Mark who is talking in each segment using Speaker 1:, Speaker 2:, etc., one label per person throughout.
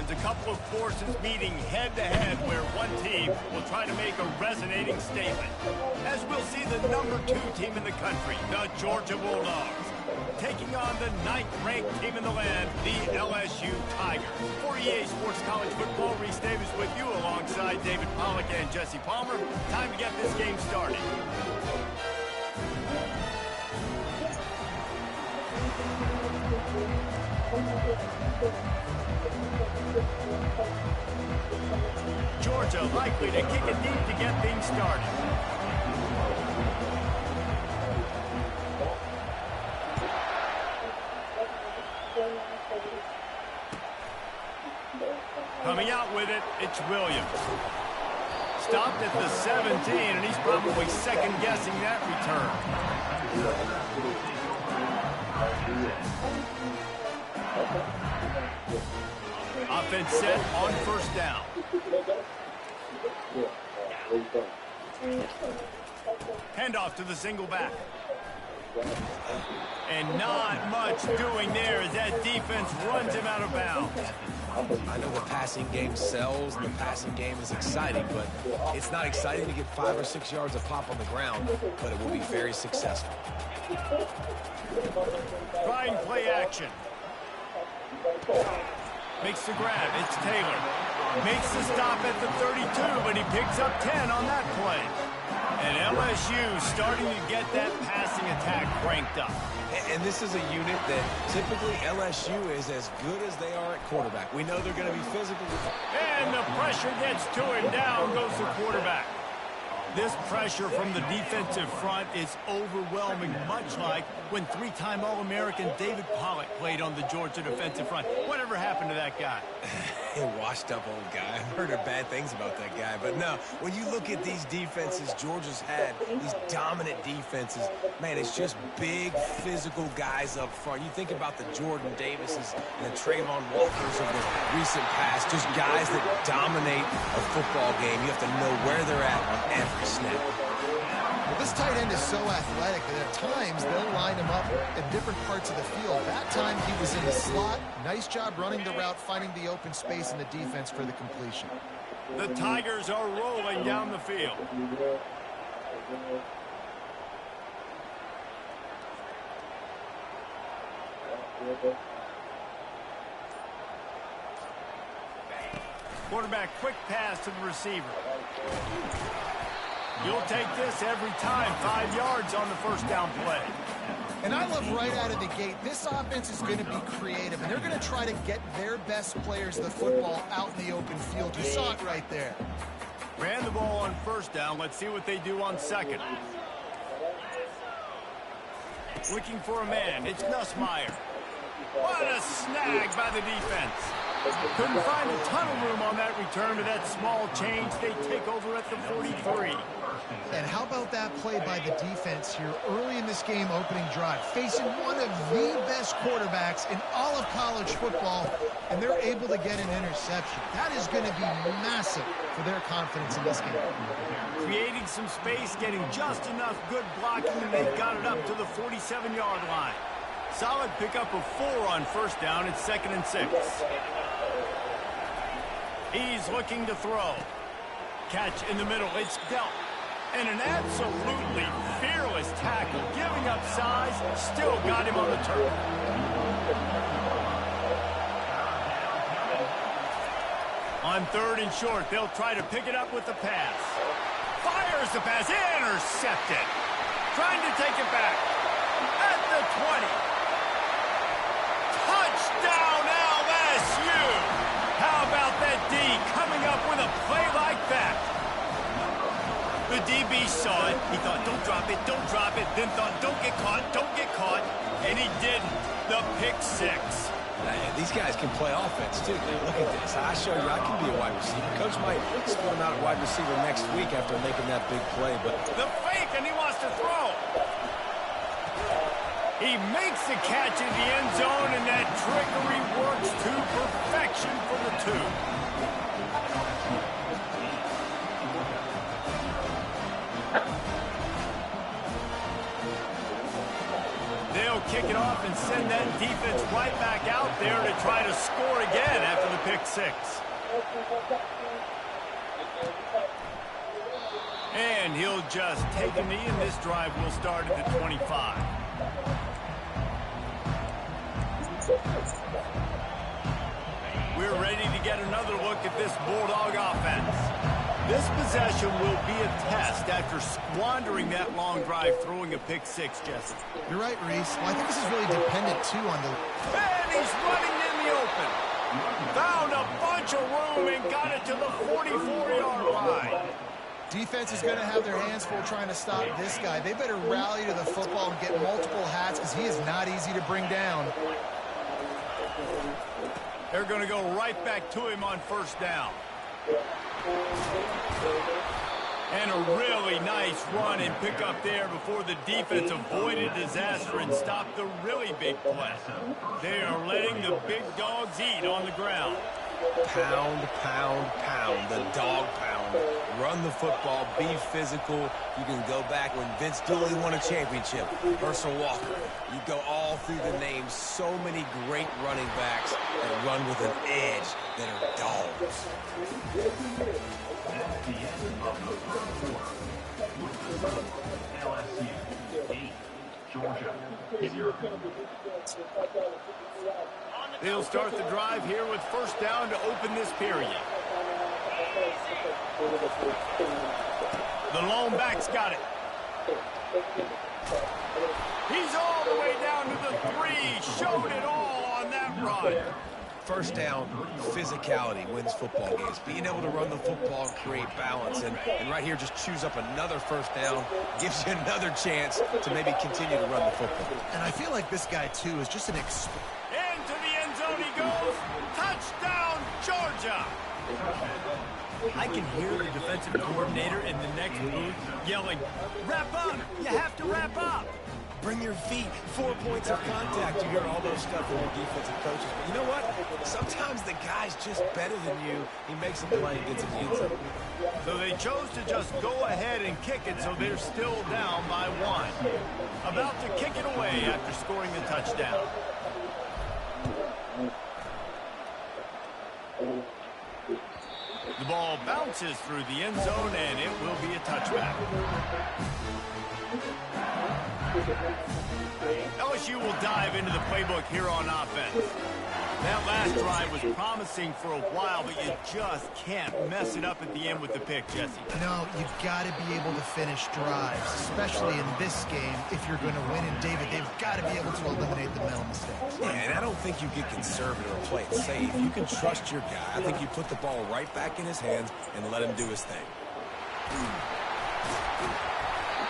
Speaker 1: times, a couple of forces meeting head-to-head where one team will try to make a resonating statement. As we'll see the #2 team in the country, the Georgia Bulldogs, taking on the 9th-ranked team in the land, the LSU Tigers. For EA Sports College Football, Reese Davis with you alongside David Pollack and Jesse Palmer. Time to get this game started. Georgia likely to kick it deep to get things started. Coming out with it, it's Williams. Stopped at the 17, and he's probably second-guessing that return. Offense set on first down. Handoff to the single back. And not much doing there as that defense runs him out of bounds.
Speaker 2: I know the passing game sells and the passing game is exciting, but it's not exciting to get 5 or 6 yards of pop on the ground, but it will be very successful.
Speaker 1: Trying play action. Makes the grab. It's Taylor. Makes the stop at the 32, but he picks up 10 on that play. And LSU starting to get that passing attack cranked up.
Speaker 2: And this is a unit that typically LSU is as good as they are at quarterback. We know they're going to be physical.
Speaker 1: And the pressure gets to him. Down goes the quarterback. This pressure from the defensive front is overwhelming, much like when 3-time All-American David Pollack played on the Georgia defensive front. Whatever happened to that guy?
Speaker 2: A washed-up old guy. I've heard bad things about that guy. But no, when you look at these defenses Georgia's had, these dominant defenses, man, it's just big, physical guys up front. You think about the Jordan Davises and the Trayvon Walkers of the recent past, just guys that dominate a football game. You have to know where they're at on every snap.
Speaker 3: Well, this tight end is so athletic that at times they'll line him up in different parts of the field. That time he was in the slot. Nice job running the route, finding the open space in the defense for the completion.
Speaker 1: The Tigers are rolling down the field. Quarterback quick pass to the receiver. You'll take this every time. 5 yards on the first down play.
Speaker 3: And I love right out of the gate, this offense is going to be creative, and they're going to try to get their best players of the football out in the open field. You saw it right there.
Speaker 1: Ran the ball on first down. Let's see what they do on second. Looking for a man. It's Nussmeier. What a snag by the defense. Couldn't find a ton of room on that return, but that small change, they take over at the 43.
Speaker 3: And how about that play by the defense here early in this game opening drive, facing one of the best quarterbacks in all of college football, and they're able to get an interception. That is going to be massive for their confidence in this game.
Speaker 1: Creating some space, getting just enough good blocking, and they got it up to the 47-yard line. Solid pickup of 4 on first down. It's 2nd and 6. He's looking to throw. Catch in the middle. It's dealt. And an absolutely fearless tackle. Giving up size. Still got him on the turf. On 3rd and short, they'll try to pick it up with the pass. Fires the pass. Intercepted. Trying to take it back. At the 20. Touchdown LSU! How about that D coming up with a play like that? The DB saw it. He thought, don't drop it, don't drop it. Then thought, don't get caught. And he didn't. The pick 6.
Speaker 2: These guys can play offense, too. Look at this. I show you I can be a wide receiver. Coach might split him out at wide receiver next week after making that big play. But
Speaker 1: the fake, and he wants to throw. He makes the catch in the end zone, and that trickery works to perfection for the 2. They'll kick it off and send that defense right back out there to try to score again after the pick pick six. And he'll just take a knee, and this drive will start at the 25. We're ready to get another look at this Bulldog offense. This possession will be a test after squandering that long drive throwing a pick six, Jesse.
Speaker 3: You're right, Reese. Well, I think this is really dependent, too, on the...
Speaker 1: And he's running in the open. Found a bunch of room and got it to the 44-yard line.
Speaker 3: Defense is going to have their hands full trying to stop this guy. They better rally to the football and get multiple hats because he is not easy to bring down.
Speaker 1: They're going to go right back to him on first down. And a really nice run and pick up there before the defense avoided disaster and stopped the really big play. They are letting the big dogs eat on the ground.
Speaker 2: Pound, pound, pound, the dog pound. Run the football, be physical. You can go back when Vince Dooley won a championship. Herschel Walker. You go all through the names. So many great running backs that run with an edge that are dogs.
Speaker 4: That's the end of the first quarter. LSU 8, Georgia 0.
Speaker 1: They'll start the drive here with first down to open this period. The lone back's got it. He's all the way down to the 3. Showed it all on that run.
Speaker 2: First down, physicality wins football games. Being able to run the football and create balance. And right here, just choose up another first down. Gives you another chance to maybe continue to run the football.
Speaker 3: And I feel like this guy, too, is just an...
Speaker 1: Into the end zone he goes. Touchdown, Georgia. I can hear the defensive coordinator in the next booth yelling, "Wrap up! You have to wrap up!"
Speaker 2: Bring your feet, 4 points of contact. You hear all those stuff from your defensive coaches. But you know what? Sometimes the guy's just better than you. He makes a play and gets in the end zone.
Speaker 1: So they chose to just go ahead and kick it, so they're still down by 1. About to kick it away after scoring the touchdown. The ball bounces through the end zone, and it will be a touchback. LSU will dive into the playbook here on offense. That last drive was promising for a while, but you just can't mess it up at the end with the pick, Jesse.
Speaker 3: No, you've got to be able to finish drives, especially in this game. If you're going to win, and David, they've got to be able to eliminate the mental mistakes.
Speaker 2: Yeah, and I don't think you get conservative or play it safe. You can trust your guy. I think you put the ball right back in his hands and let him do his thing.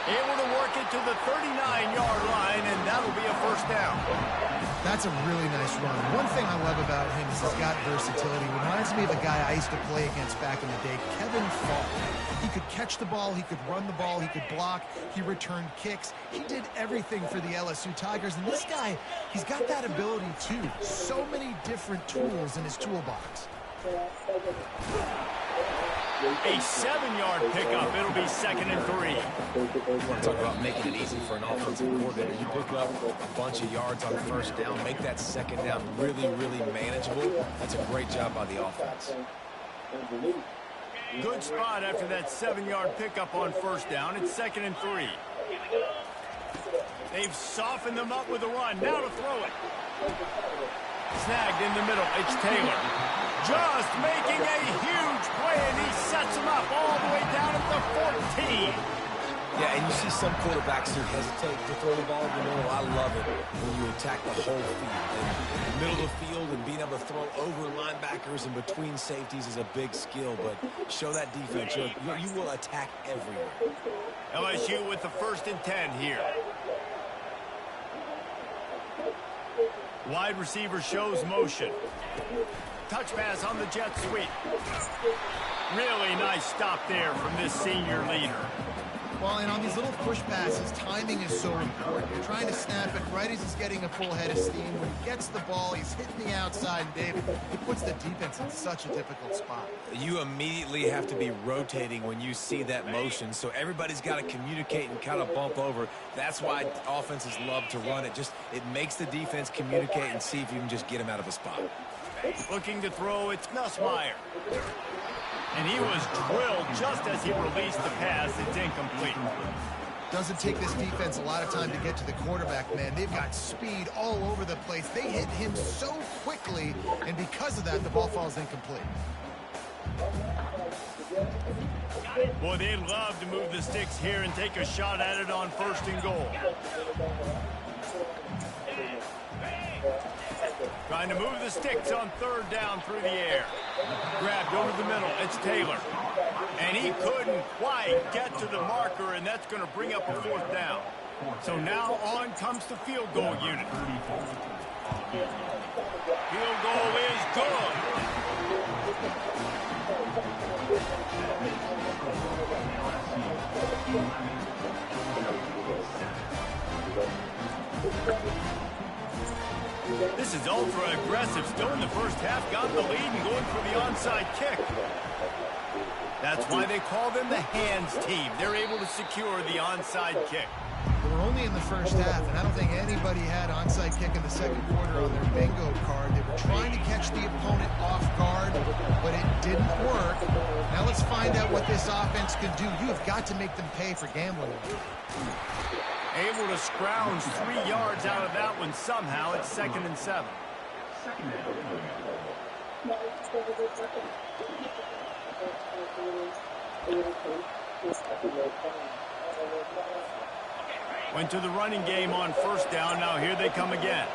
Speaker 1: Able to work it to the 39-yard line, and that'll be a first down.
Speaker 3: That's a really nice run. One thing I love about him is he's got versatility. Reminds me of a guy I used to play against back in the day, Kevin Falk. He could catch the ball, he could run the ball, he could block, he returned kicks. He did everything for the LSU Tigers, and this guy, he's got that ability too. So many different tools in his toolbox.
Speaker 1: A 7-yard pickup. It'll be 2nd and 3.
Speaker 2: You want to talk about making it easy for an offensive coordinator. You pick up a bunch of yards on first down, make that second down really, really manageable. That's a great job by the offense.
Speaker 1: Good spot after that 7-yard pickup on first down. It's 2nd and 3. They've softened them up with a run. Now to throw it. Snagged in the middle. It's Taylor. Just making a huge play, and he sets him up all the way down at the 14.
Speaker 2: Yeah, and you see some quarterbacks who hesitate to throw the ball. You know, I love it when you attack the whole field. And middle of the field and being able to throw over linebackers and between safeties is a big skill, but show that defense. You will attack everywhere.
Speaker 1: LSU with the 1st and 10 here. Wide receiver shows motion. Touch pass on the jet sweep. Really nice stop there from this senior leader.
Speaker 3: Well, and on these little push passes, timing is so important. You're trying to snap it right as he's getting a full head of steam. When he gets the ball, he's hitting the outside, David. It puts the defense in such a difficult spot.
Speaker 2: You immediately have to be rotating when you see that motion, so everybody's got to communicate and kind of bump over. That's why offenses love to run it. It makes the defense communicate and see if you can just get him out of a spot.
Speaker 1: Looking to throw, it's Nussmeier. And he was drilled just as he released the pass. It's incomplete.
Speaker 3: Doesn't take this defense a lot of time to get to the quarterback, man. They've got speed all over the place. They hit him so quickly, and because of that, the ball falls incomplete.
Speaker 1: Boy, they'd love to move the sticks here and take a shot at it on 1st and goal. Trying to move the sticks on 3rd down through the air. Grabbed over the middle. It's Taylor. And he couldn't quite get to the marker, and that's going to bring up a 4th down. So now on comes the field goal unit. Field goal is good. This is ultra aggressive. Still in the first half, got the lead and going for the onside kick. That's why they call them the hands team. They're able to secure the onside kick.
Speaker 3: We're only in the first half, and I don't think anybody had onside kick in the 2nd quarter on their bingo card. They were trying to catch the opponent off guard, but it didn't work. Now let's find out what this offense can do. You have got to make them pay for gambling.
Speaker 1: Able to scrounge 3 yards out of that one somehow. It's 2nd and 7. Went to the running game on 1st down. Now here they come again.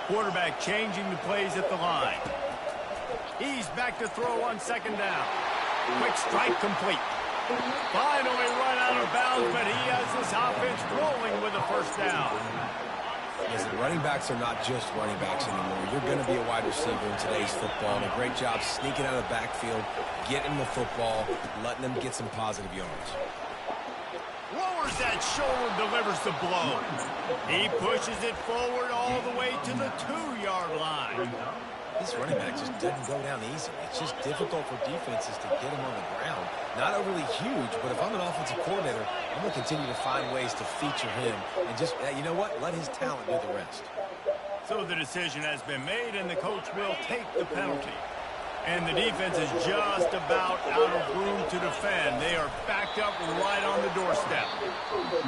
Speaker 1: Quarterback changing the plays at the line. He's back to throw on 2nd down. Quick strike complete. Finally run out of bounds, but he has this offense rolling with a 1st down.
Speaker 2: Listen, running backs are not just running backs anymore. You're going to be a wide receiver in today's football. And a great job sneaking out of the backfield, getting the football, letting them get some positive yards.
Speaker 1: Lowers that shoulder, delivers the blow. He pushes it forward all the way to the 2-yard line.
Speaker 2: This running back just doesn't go down easily. It's just difficult for defenses to get him on the ground. Not overly huge, but if I'm an offensive coordinator, I'm going to continue to find ways to feature him and just, you know what, let his talent do the rest.
Speaker 1: So the decision has been made, and the coach will take the penalty. And the defense is just about out of room to defend. They are backed up right on the doorstep.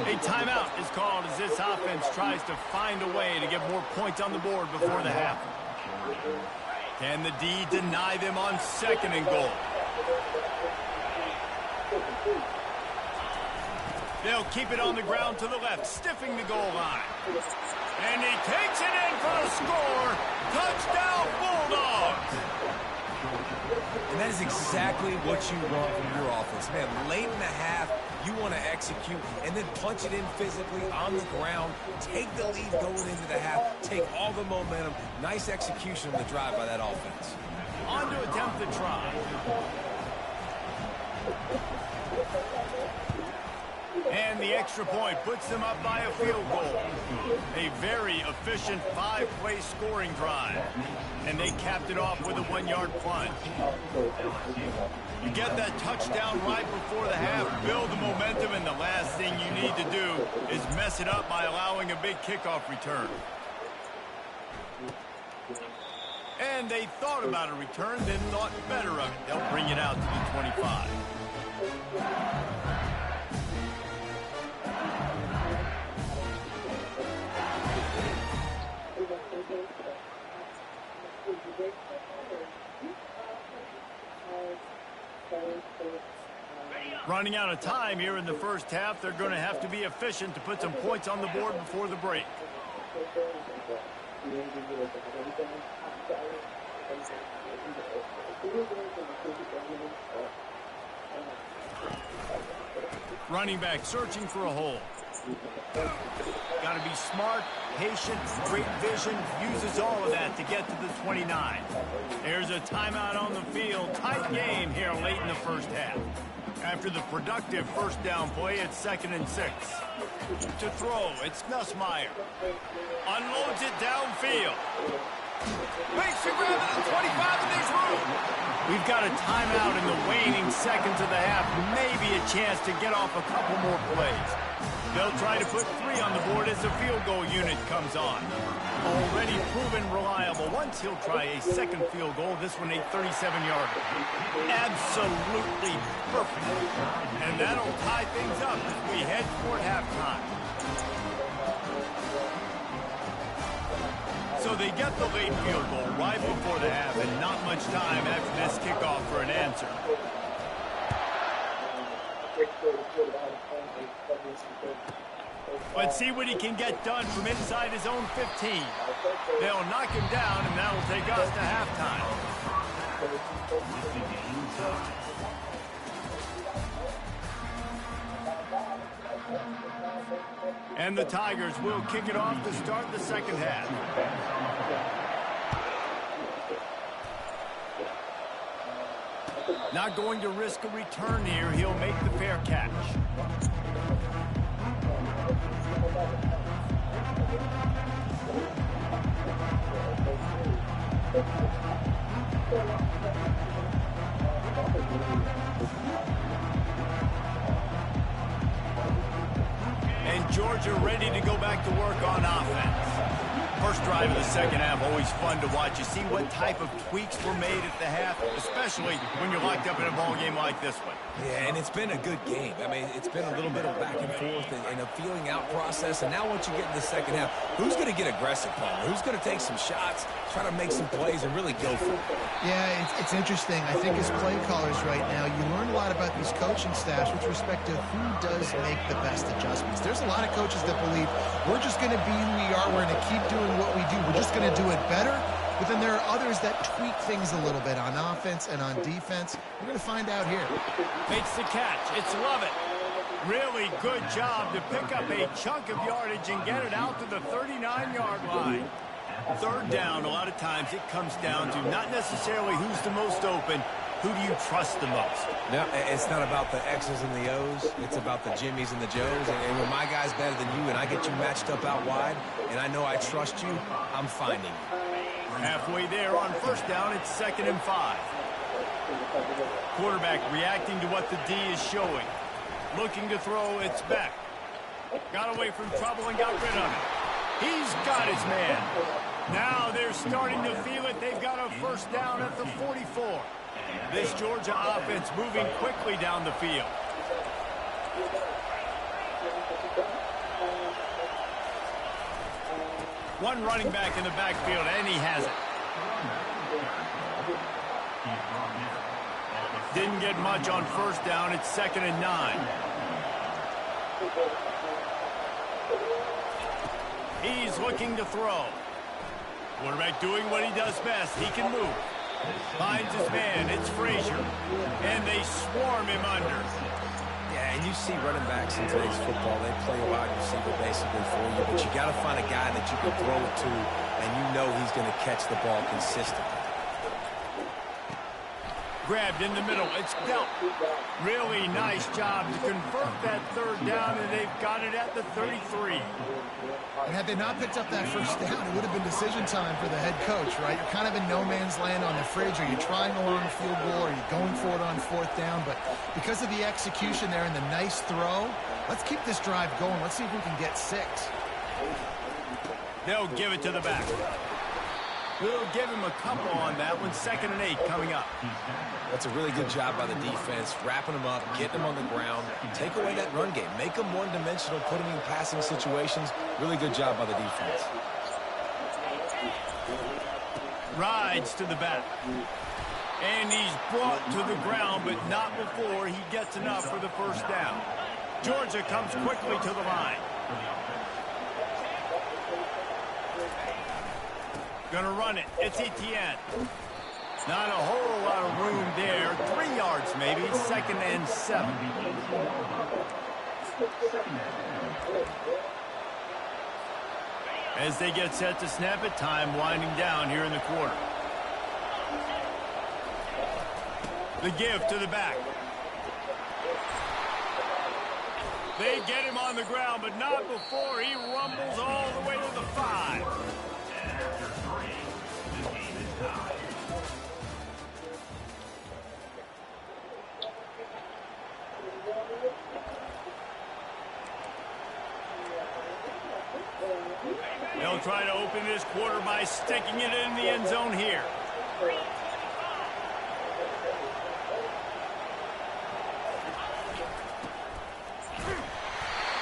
Speaker 1: A timeout is called as this offense tries to find a way to get more points on the board before the half. Can the D deny them on 2nd and goal? They'll keep it on the ground to the left, stiffing the goal line. And he takes it in for the score. Touchdown, Bulldogs!
Speaker 2: And that is exactly what you want from your offense. Man, late in the half, you want to execute and then punch it in physically on the ground, take the lead going into the half, take all the momentum. Nice execution on the drive by that offense.
Speaker 1: On to attempt the try. And the extra point puts them up by a field goal. A very efficient 5-play scoring drive. And they capped it off with a 1-yard plunge. You get that touchdown right before the half, build the momentum, and the last thing you need to do is mess it up by allowing a big kickoff return. And they thought about a return, then thought better of it. They'll bring it out to the 25. Running out of time here in the first half. They're going to have to be efficient to put some points on the board before the break. Running back searching for a hole. Got to be smart, patient, great vision, uses all of that to get to the 29. There's a timeout on the field. Tight game here late in the first half. After the productive first down play, it's 2nd and 6. To throw, it's Nussmeier. Unloads it downfield. Makes the grab at the 25, and there's room. We've got a timeout in the waning seconds of the half. Maybe a chance to get off a couple more plays. They'll try to put 3 on the board as the field goal unit comes on. Already proven reliable. Once he'll try a second field goal, this one a 37-yarder. Absolutely perfect. And that'll tie things up as we head toward halftime. So they get the late field goal right before the half, and not much time after this kickoff for an answer. Let's see what he can get done from inside his own 15. They'll knock him down, and that'll take us to halftime. And the Tigers will kick it off to start the second half. Not going to risk a return here. He'll make the fair catch. And Georgia ready to go back to work on offense. First drive of the second half, always fun to watch. You see what type of tweaks were made at the half, especially when you're locked up in a ball game like this one.
Speaker 2: Yeah, and it's been a good game. I mean, it's been a little bit of back and forth and a feeling out process. And now once you get in the second half, who's going to get aggressive, Palmer? Who's going to take some shots, try to make some plays, and really go for it?
Speaker 3: Yeah, it's interesting. I think as play callers right now, you learn a lot about these coaching staffs with respect to who does make the best adjustments. There's a lot of coaches that believe we're just going to be who we are. We're going to keep doing what we do. We're just going to do it better. But then there are others that tweak things a little bit on offense and on defense. We're going to find out here.
Speaker 1: Makes the catch. It's Lovett. Really good job to pick up a chunk of yardage and get it out to the 39-yard line. Third down, a lot of times it comes down to not necessarily who's the most open, who do you trust the most?
Speaker 2: No, it's not about the X's and the O's. It's about the Jimmies and the Joes. And when my guy's better than you and I get you matched up out wide and I know I trust you, I'm finding you.
Speaker 1: Halfway there on first down, it's 2nd and 5. Quarterback reacting to what the D is showing. Looking to throw, it's back. Got away from trouble and got rid of it. He's got his man. Now they're starting to feel it. They've got a first down at the 44. This Georgia offense moving quickly down the field. One running back in the backfield, and he has it. Didn't get much on first down. It's 2nd and 9. He's looking to throw. Quarterback doing what he does best. He can move. Finds his man. It's Frazier. And they swarm him under.
Speaker 2: Yeah, and you see running backs in today's football, they play a wide receiver basically for you, but you got to find a guy that you can throw it to, and you know he's going to catch the ball consistently.
Speaker 1: Grabbed in the middle. It's dealt. Really nice job to convert that third down, and they've got it at the 33.
Speaker 3: And had they not picked up that first down, it would have been decision time for the head coach, right? You're kind of in no man's land on the fridge. Are you trying a long field goal? Are you going for it on fourth down? But because of the execution there and the nice throw, let's keep this drive going. Let's see if we can get 6.
Speaker 1: They'll give it to the back. We'll give him a couple on that one. 2nd and 8 coming up.
Speaker 2: That's a really good job by the defense, wrapping them up, getting them on the ground, take away that run game, make them one-dimensional, put them in passing situations. Really good job by the defense.
Speaker 1: Rides to the back. And he's brought to the ground, but not before he gets enough for the first down. Georgia comes quickly to the line. Gonna run it. It's Etienne. Not a whole lot of room there. 3 yards maybe. 2nd and 7. As they get set to snap it, time winding down here in the quarter. The give to the back. They get him on the ground, but not before he rumbles all the way to the 5. They'll try to open this quarter by sticking it in the end zone here.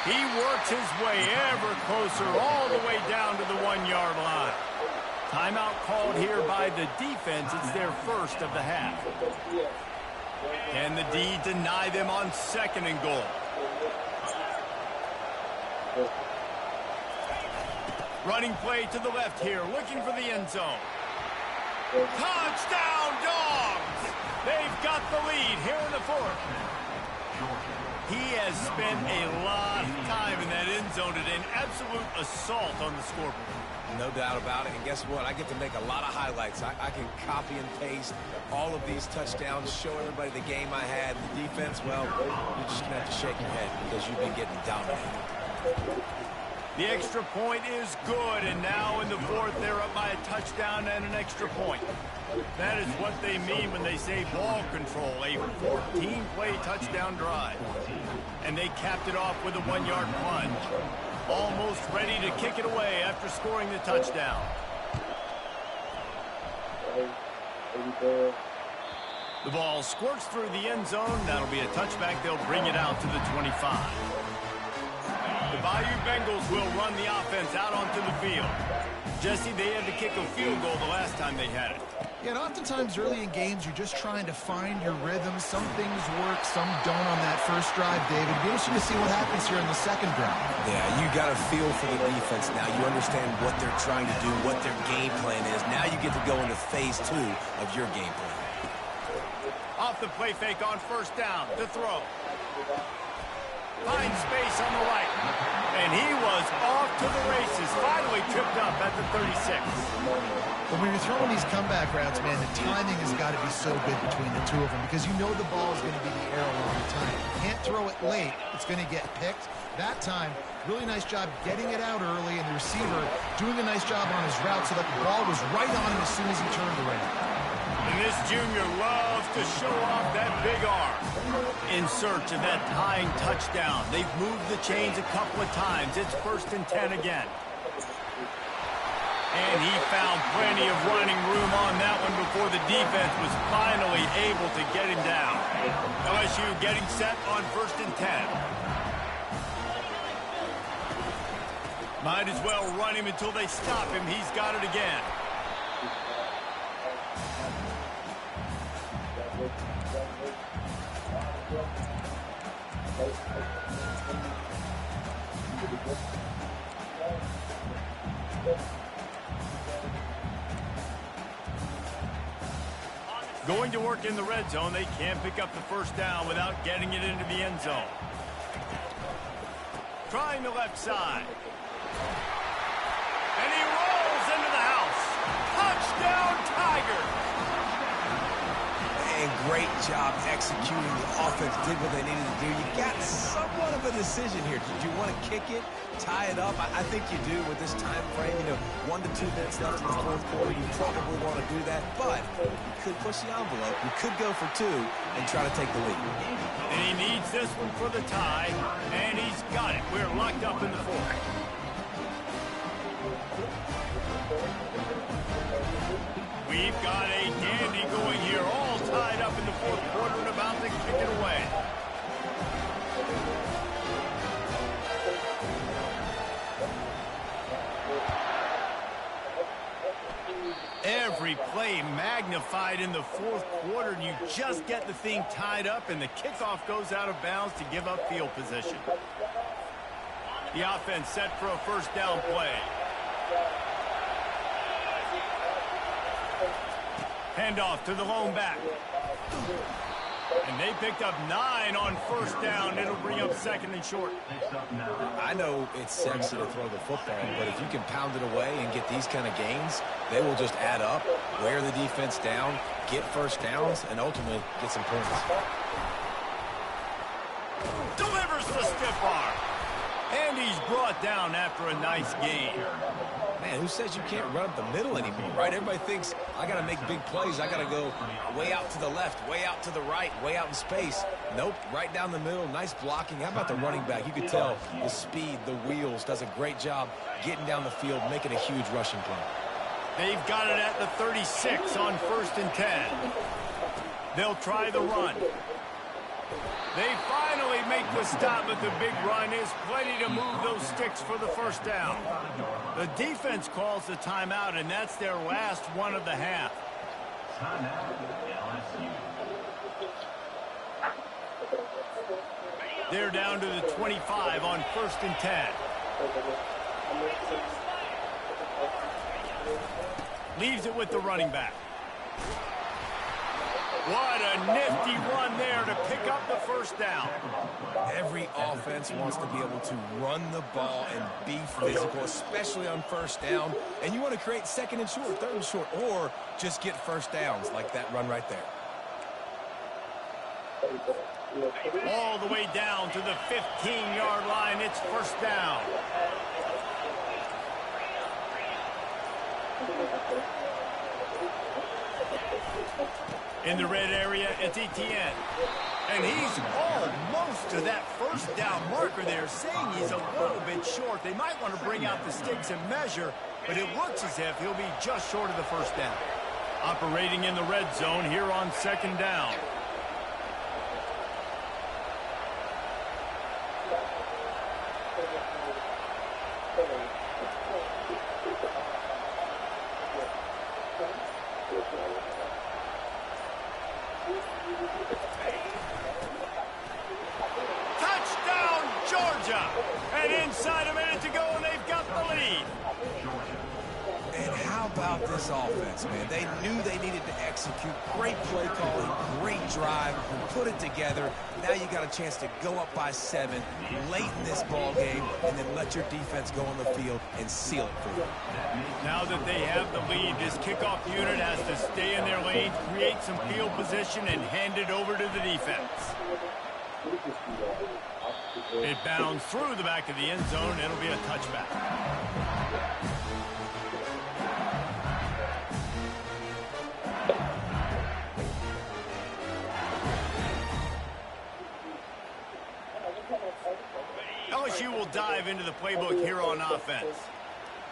Speaker 1: He works his way ever closer all the way down to the 1-yard line. Timeout called here by the defense. It's their first of the half. Can the D deny them on 2nd and goal? Running play to the left here, looking for the end zone. Touchdown, Dogs! They've got the lead here in the 4th. He has spent a lot of time in that end zone today, an absolute assault on the scoreboard.
Speaker 2: No doubt about it. And guess what? I get to make a lot of highlights. I can copy and paste all of these touchdowns, show everybody the game I had. The defense, well, you're just going to have to shake your head because you've been getting dominated.
Speaker 1: The extra point is good, and now in the 4th, they're up by a touchdown and an extra point. That is what they mean when they say ball control, a 14-play touchdown drive. And they capped it off with a 1-yard plunge. Almost ready to kick it away after scoring the touchdown. The ball squirts through the end zone. That'll be a touchback. They'll bring it out to the 25. The Bayou Bengals will run the offense out onto the field. Jesse, they had to kick a field goal the last time they had it.
Speaker 3: Yeah, and oftentimes early in games, you're just trying to find your rhythm. Some things work, some don't on that first drive, David. Be interesting to see what happens here in the 2nd drive.
Speaker 2: Yeah, you got a feel for the defense now. You understand what they're trying to do, what their game plan is. Now you get to go into phase 2 of your game plan.
Speaker 1: Off the play fake on 1st down to throw. Finds space on the right. And he was off to the races. Finally tripped up at the 36.
Speaker 3: But when you're throwing these comeback routes, man, the timing has got to be so good between the two of them because you know the ball is going to be in the air a long time. You can't throw it late. It's going to get picked. That time, really nice job getting it out early, and the receiver doing a nice job on his route so that the ball was right on him as soon as he turned around.
Speaker 1: And this junior loves to show off that big arm. In search of that tying touchdown. They've moved the chains a couple of times. It's 1st and 10 again. And he found plenty of running room on that one before the defense was finally able to get him down. LSU getting set on 1st and 10. Might as well run him until they stop him. He's got it again. Going to work in the red zone. They can't pick up the 1st down without getting it into the end zone. Trying the left side. And he rolls into the house. Touchdown, Tigers!
Speaker 2: And great job executing. The offense did what they needed to do. You got somewhat of a decision here. Did you want to kick it, tie it up? I think you do with this time frame. 1 to 2 minutes left in the 4th quarter. You probably want to do that, but you could push the envelope. You could go for 2 and try to take the lead.
Speaker 1: And he needs this one for the tie, and he's got it. We're locked up in the 4th. We've got a dandy going here, all tied up in the 4th quarter and about to kick it away. Every play magnified in the 4th quarter, and you just get the thing tied up, and the kickoff goes out of bounds to give up field position. The offense set for a 1st down play. Handoff to the lone back. And they picked up 9 on 1st down. It'll bring up 2nd and short.
Speaker 2: I know it's sexy to throw the football, but if you can pound it away and get these kind of gains, they will just add up, wear the defense down, get 1st downs, and ultimately get some points.
Speaker 1: Delivers the stiff arm. And he's brought down after a nice gain.
Speaker 2: Man, who says you can't run up the middle anymore, right? Everybody thinks, I got to make big plays. I got to go way out to the left, way out to the right, way out in space. Nope, right down the middle. Nice blocking. How about the running back? You could tell the speed, the wheels, does a great job getting down the field, making a huge rushing play.
Speaker 1: They've got it at the 36 on 1st and 10. They'll try the run. They finally make the stop, but the big run is plenty to move those sticks for the first down. The defense calls the timeout, and that's their last one of the half. They're down to the 25 on 1st and 10. Leaves it with the running back. What a nifty run there to pick up the first down.
Speaker 2: Every offense wants to be able to run the ball and be physical, especially on 1st down. And you want to create 2nd and short, 3rd and short, or just get 1st downs like that run right there.
Speaker 1: All the way down to the 15-yard line. It's 1st down. In the red area, it's Etienne. And he's almost to that 1st down marker there, saying he's a little bit short. They might want to bring out the sticks and measure, but it looks as if he'll be just short of the 1st down. Operating in the red zone here on 2nd down. Touchdown, Georgia! And inside a minute to go, and they've got the lead.
Speaker 2: And how about this offense, man? They knew they needed to execute. Great play calling, great drive, put it together. Now you got a chance to go up by 7 late in this ball game, and then let your defense go on the field and seal it for you.
Speaker 1: Now that they have the lead, this kickoff unit has to stay in their lane, create some field position, and hand it over to the defense. It bounds through the back of the end zone. It'll be a touchback. LSU will dive into the playbook here on offense.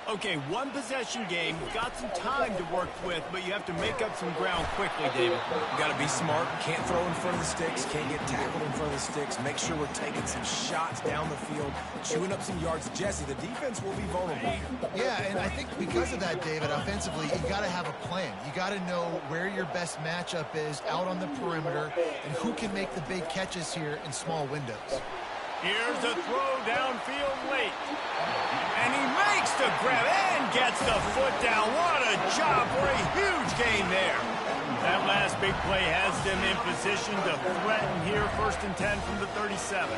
Speaker 1: Okay, one possession game. You've got some time to work with, but you have to make up some ground quickly, David.
Speaker 2: You got to be smart. Can't throw in front of the sticks. Can't get tackled in front of the sticks. Make sure we're taking some shots down the field, chewing up some yards. Jesse, the defense will be vulnerable here.
Speaker 3: Yeah, and I think because of that, David, offensively, you got to have a plan. You got to know where your best matchup is out on the perimeter and who can make the big catches here in small windows.
Speaker 1: Here's a throw downfield late. And he makes the grab and gets the foot down. What a job for a huge gain there. That last big play has them in position to threaten here. 1st and 10 from the 37.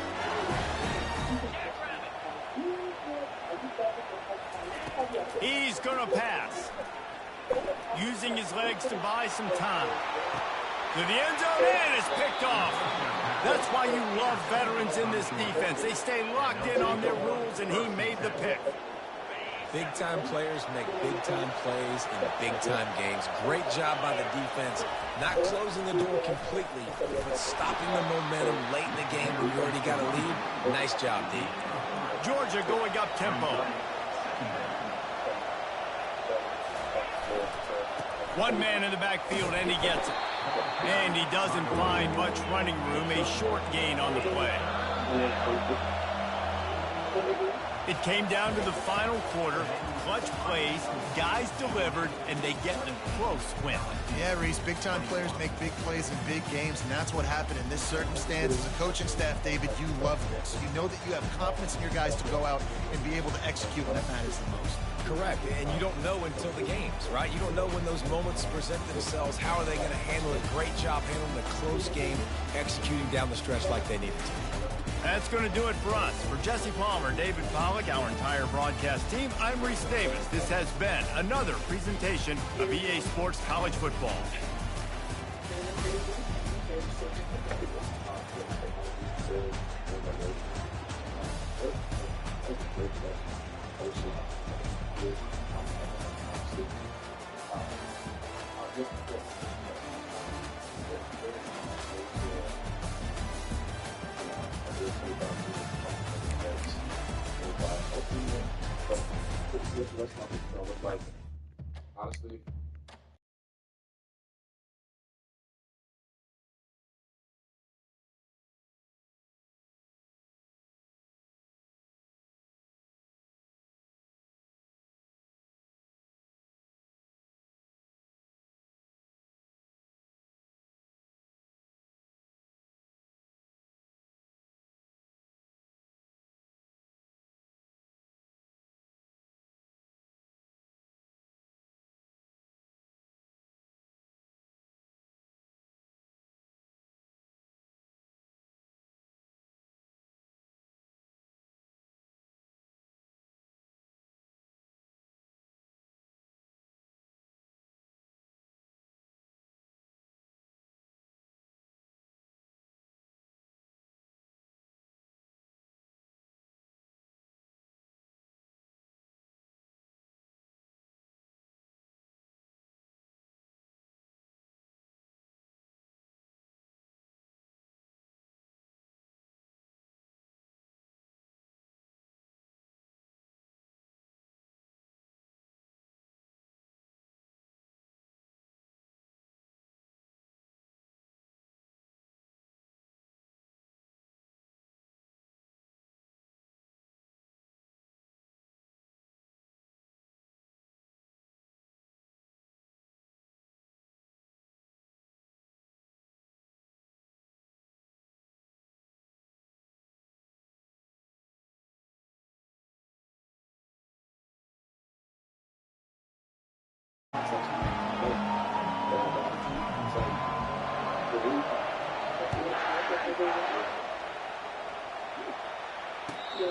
Speaker 1: He's going to pass. Using his legs to buy some time. To the end zone, and it's picked off. That's why you love veterans in this defense. They stay locked in on their rules, and he made the pick.
Speaker 2: Big-time players make big-time plays in big-time games. Great job by the defense. Not closing the door completely, but stopping the momentum late in the game when you already got a lead. Nice job, D.
Speaker 1: Georgia going up tempo. One man in the backfield, and he gets it. And he doesn't find much running room. A short gain on the play. It came down to the final quarter. Clutch plays, guys delivered, and they get a close win.
Speaker 3: Yeah, Reese, big-time players make big plays in big games, and that's what happened in this circumstance. As a coaching staff, David, you love this. You know that you have confidence in your guys to go out and be able to execute when it matters the most.
Speaker 2: Correct, and you don't know until the games, right? You don't know when those moments present themselves. How are they going to handle it? Great job handling the close game, executing down the stretch like they needed to.
Speaker 1: That's going to do it for us. For Jesse Palmer, David Pollack, our entire broadcast team, I'm Reese Davis. This has been another presentation of EA Sports College Football.
Speaker 5: Honestly.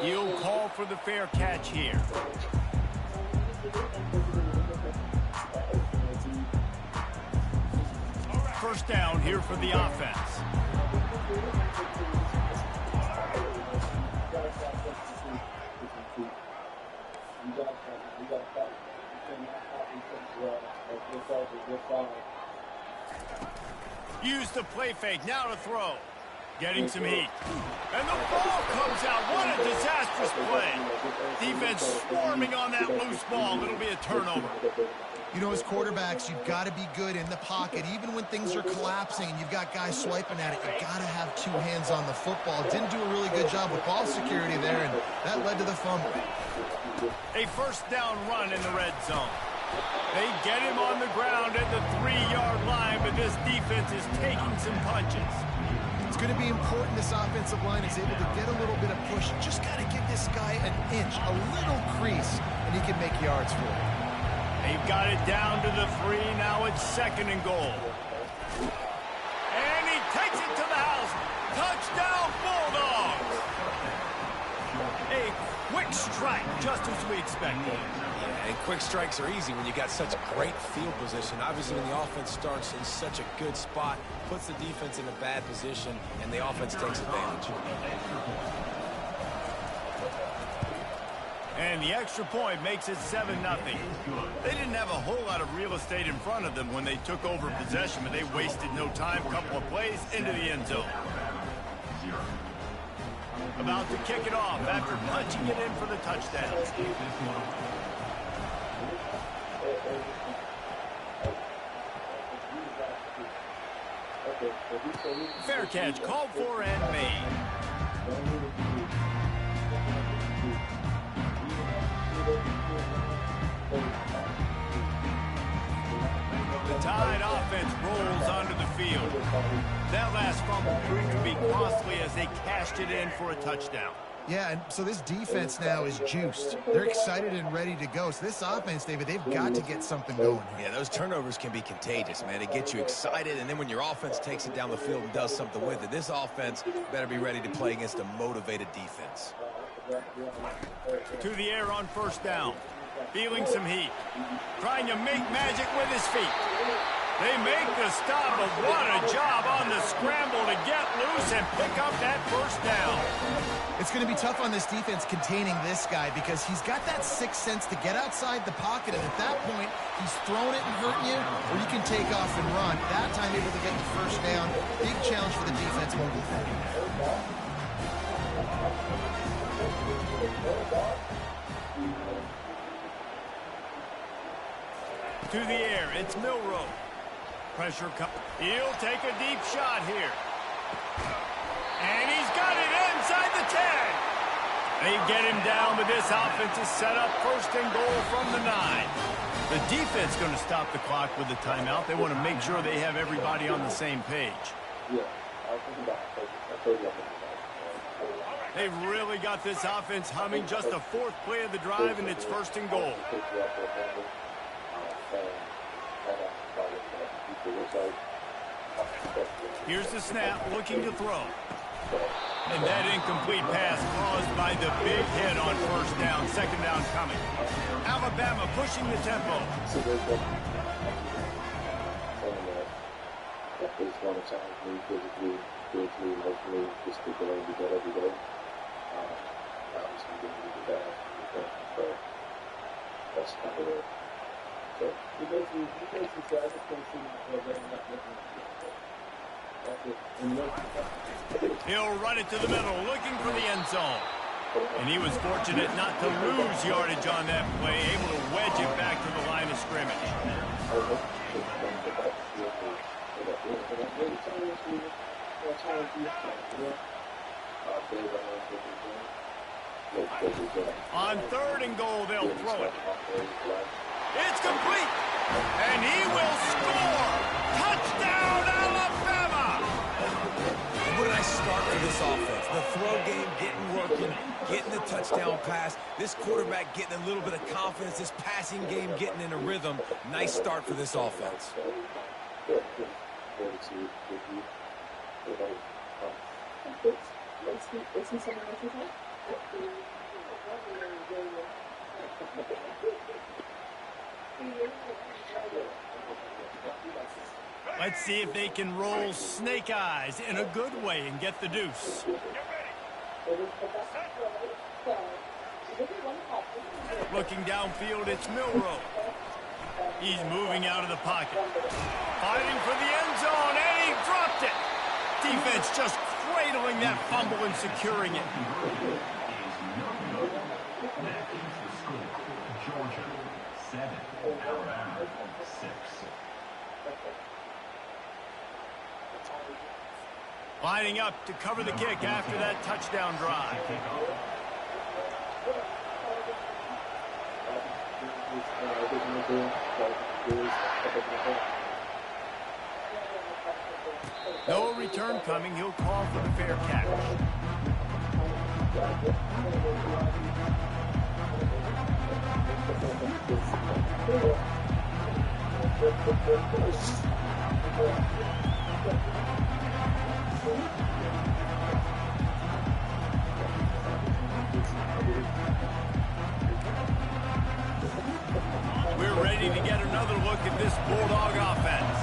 Speaker 1: You'll call for the fair catch here. First down here for the offense. Use the play fake, now to throw. Getting some heat. And the ball comes out. What a disastrous play. Defense swarming on that loose ball. It'll be a turnover.
Speaker 3: You know, as quarterbacks, you've got to be good in the pocket. Even when things are collapsing and you've got guys swiping at it, you've got to have two hands on the football. Didn't do a really good job with ball security there, and that led to the fumble.
Speaker 1: A first down run in the red zone. They get him on the ground at the 3-yard line, but this defense is taking some punches.
Speaker 3: It's going to be important this offensive line is able to get a little bit of push. Just got to give this guy an inch, a little crease, and he can make yards for it.
Speaker 1: They've got it down to the 3. Now it's 2nd and goal. And he takes it to the house. Touchdown, Bulldogs! A quick strike, just as we expected.
Speaker 2: And quick strikes are easy when you got such great field position. Obviously, when the offense starts in such a good spot, puts the defense in a bad position, and the offense takes advantage.
Speaker 1: And the extra point makes it 7-0. They didn't have a whole lot of real estate in front of them when they took over possession, but they wasted no time. Couple of plays into the end zone. About to kick it off after punching it in for the touchdown. Fair catch called for and made. The Tide offense rolls onto the field. That last fumble proved to be costly as they cashed it in for a touchdown.
Speaker 3: Yeah, and so this defense now is juiced. They're excited and ready to go. So this offense, David, they've got to get something going here.
Speaker 2: Yeah, those turnovers can be contagious, man. They get you excited, and then when your offense takes it down the field and does something with it, this offense better be ready to play against a motivated defense.
Speaker 1: To the air on first down. Feeling some heat. Trying to make magic with his feet. They make the stop, but what a job on the scramble to get loose and pick up that first down.
Speaker 3: It's going to be tough on this defense containing this guy because he's got that sixth sense to get outside the pocket, and at that point, he's throwing it and hurting you, or you can take off and run. That time, able to get the first down. Big challenge for the defense moving forward.
Speaker 1: To the air, it's Milroe. Pressure come. He'll take a deep shot here. And he's got it inside the 10. They get him down, but this offense is set up first and goal from the 9. The defense going to stop the clock with the timeout. They want to make sure they have everybody on the same page. They've really got this offense humming. Just the 4th play of the drive, and it's first and goal. Here's the snap, looking to throw. And that incomplete pass caused by the big hit on first down. Second down coming. Alabama pushing the tempo. He'll run it to the middle, looking for the end zone. And he was fortunate not to lose yardage on that play, able to wedge it back to the line of scrimmage. On 3rd and goal, they'll throw it. It's complete, and he will score. Touchdown, Alabama!
Speaker 2: What a nice start for this offense. The throw game getting working, getting the touchdown pass. This quarterback getting a little bit of confidence. This passing game getting in a rhythm. Nice start for this offense.
Speaker 1: Let's see if they can roll snake eyes in a good way and get the deuce. Looking downfield, it's Milroe. He's moving out of the pocket. Fighting for the end zone, and he dropped it. Defense just cradling that fumble and securing it.
Speaker 4: Georgia 7, Alabama 6.
Speaker 1: Lining up to cover the kick after that touchdown drive. No return coming. He'll call for the fair catch. We're ready to get another look at this Bulldog offense.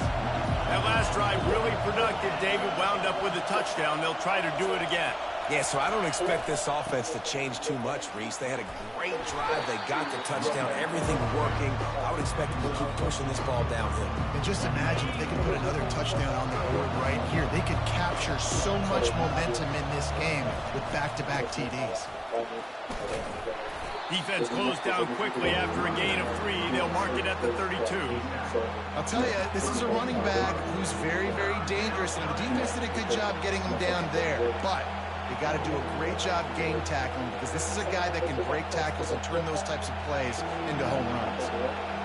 Speaker 1: That last drive really productive. David wound up with a touchdown. They'll try to do it again.
Speaker 2: Yeah, so I don't expect this offense to change too much, Reese. They had a great drive. They got the touchdown. Everything working. I would expect them to keep pushing this ball downhill.
Speaker 3: And just imagine if they could put another touchdown on the board right here. They could capture so much momentum in this game with back-to-back TDs.
Speaker 1: Defense closed down quickly after a gain of 3. They'll mark it at the 32.
Speaker 3: I'll tell you, this is a running back who's very, very dangerous, and the defense did a good job getting him down there. But you got to do a great job game tackling because this is a guy that can break tackles and turn those types of plays into home runs.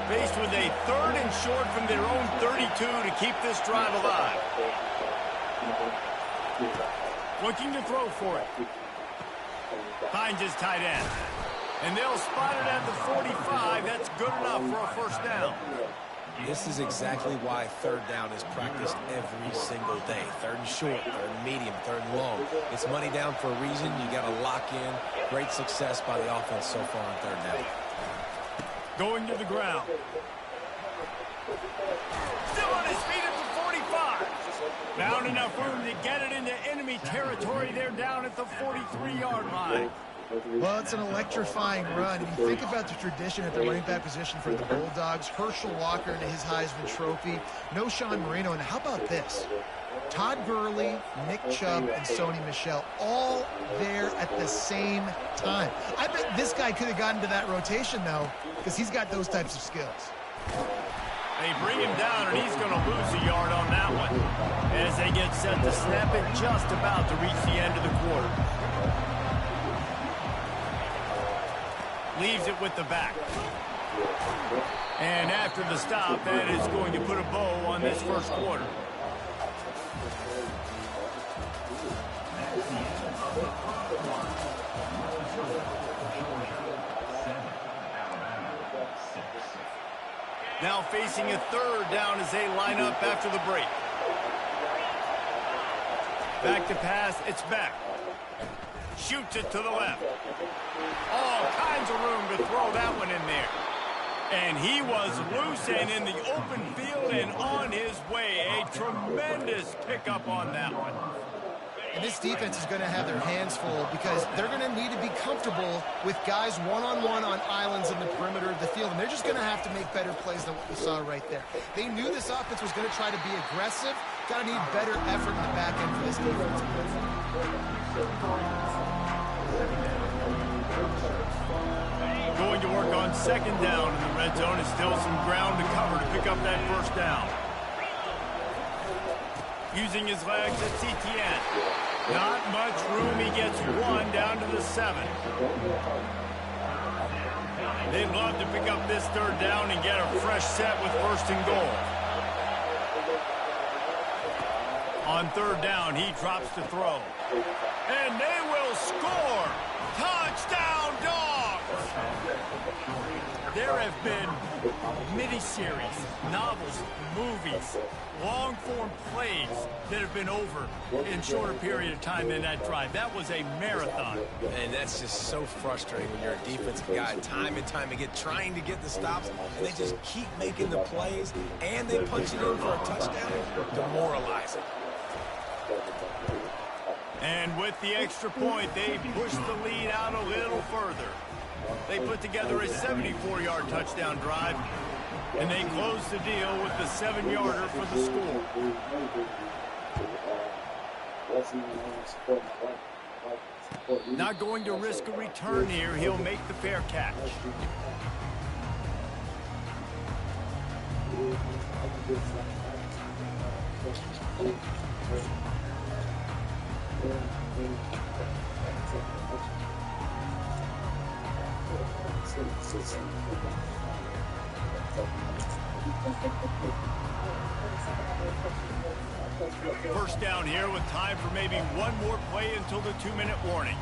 Speaker 1: Faced with a 3rd and short from their own 32 to keep this drive alive. Looking to throw for it. Finds his tight end. And they'll spot it at the 45. That's good enough for a first down.
Speaker 2: This is exactly why 3rd down is practiced every single day. 3rd and short, 3rd and medium, 3rd and long. It's money down for a reason. You got to lock in. Great success by the offense so far on 3rd down.
Speaker 1: Going to the ground. Still on his Found enough room to get it into enemy territory. They're down at the 43-yard line.
Speaker 3: Well, it's an electrifying run. If you think about the tradition at the running back position for the Bulldogs, Herschel Walker into his Heisman Trophy, no Sean Marino, and how about this? Todd Gurley, Nick Chubb, and Sony Michel all there at the same time. I bet this guy could have gotten to that rotation, though, because he's got those types of skills.
Speaker 1: They bring him down, and he's going to lose a yard on that one as they get set to snap it just about to reach the end of the quarter. Leaves it with the back. And after the stop, that is going to put a bow on this first quarter. Now facing a third down as they line up after the break. Back to pass, it's back. Shoots it to the left. All kinds of room to throw that one in there. And he was loose and in the open field and on his way. A tremendous pickup on that one.
Speaker 3: And this defense is going to have their hands full because they're going to need to be comfortable with guys one-on-one on islands in the perimeter of the field. And they're just going to have to make better plays than what we saw right there. They knew this offense was going to try to be aggressive. Got to need better effort in the back end for this defense.
Speaker 1: Going to work on second down in the red zone. Is still some ground to cover to pick up that first down. Using his legs, it's Etienne. Not much room. He gets one down to the 7. They'd love to pick up this third down and get a fresh set with first and goal. On third down, he drops to throw. And they will score! Touchdown, Dogs! There have been miniseries, novels, movies, long-form plays that have been over in shorter period of time than that drive. That was a marathon.
Speaker 2: And that's just so frustrating when you're a defensive guy time and time again trying to get the stops, and they just keep making the plays, and they punch it in for a touchdown. Demoralizing.
Speaker 1: And with the extra point, they push the lead out a little further. They put together a 74-yard touchdown drive, and they close the deal with the 7-yarder for the score. Not going to risk a return here. He'll make the fair catch. First down here with time for maybe one more play until the 2-minute warning.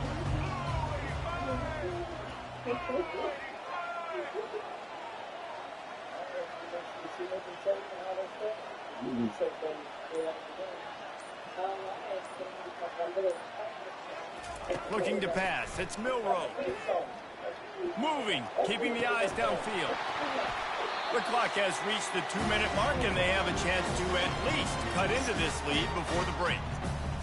Speaker 1: Looking to pass. It's Milroe. Moving, keeping the eyes downfield. The clock has reached the 2-minute mark, and they have a chance to at least cut into this lead before the break.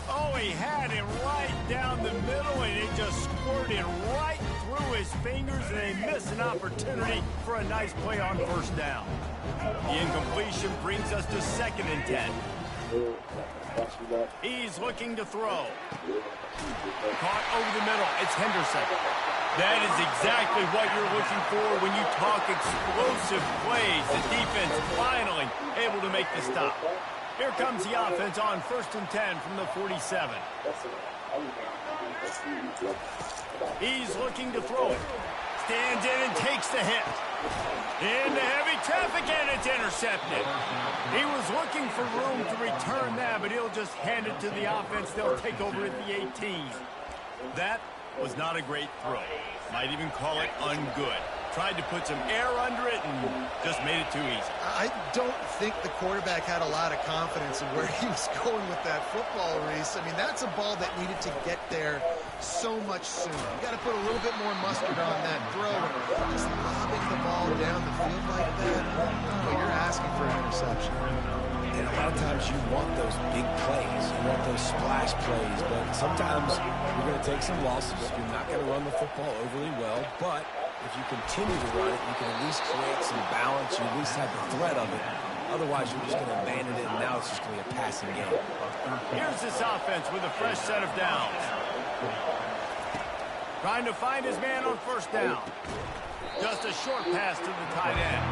Speaker 1: Oh, he had him right down the middle, and it just squirted right through his fingers, and they missed an opportunity for a nice play on first down. The incompletion brings us to 2nd and 10. He's looking to throw. Caught over the middle. It's Henderson. That is exactly what you're looking for when you talk explosive plays. The defense finally able to make the stop. Here comes the offense on 1st and 10 from the 47. He's looking to throw it. Stands in and takes the hit. Into heavy traffic, and it's intercepted. He was looking for room to return that, but he'll just hand it to the offense. They'll take over at the 18. That was not a great throw. Might even call it ungood. Tried to put some air under it and just made it too easy.
Speaker 3: I don't think the quarterback had a lot of confidence in where he was going with that football, Reese. I mean, that's a ball that needed to get there so much sooner. You got to put a little bit more mustard on that throw. Just lobbing the ball down the field like that, oh, you're asking for an interception.
Speaker 2: And a lot of times you want those big plays. You want those splash plays. But sometimes you're going to take some losses. You're not going to run the football overly well. But if you continue to run it, you can at least create some balance. You at least have the threat of it. Otherwise, you're just going to abandon it, and now it's just going to be a passing game.
Speaker 1: Here's this offense with a fresh set of downs. Trying to find his man on first down. Just a short pass to the tight end.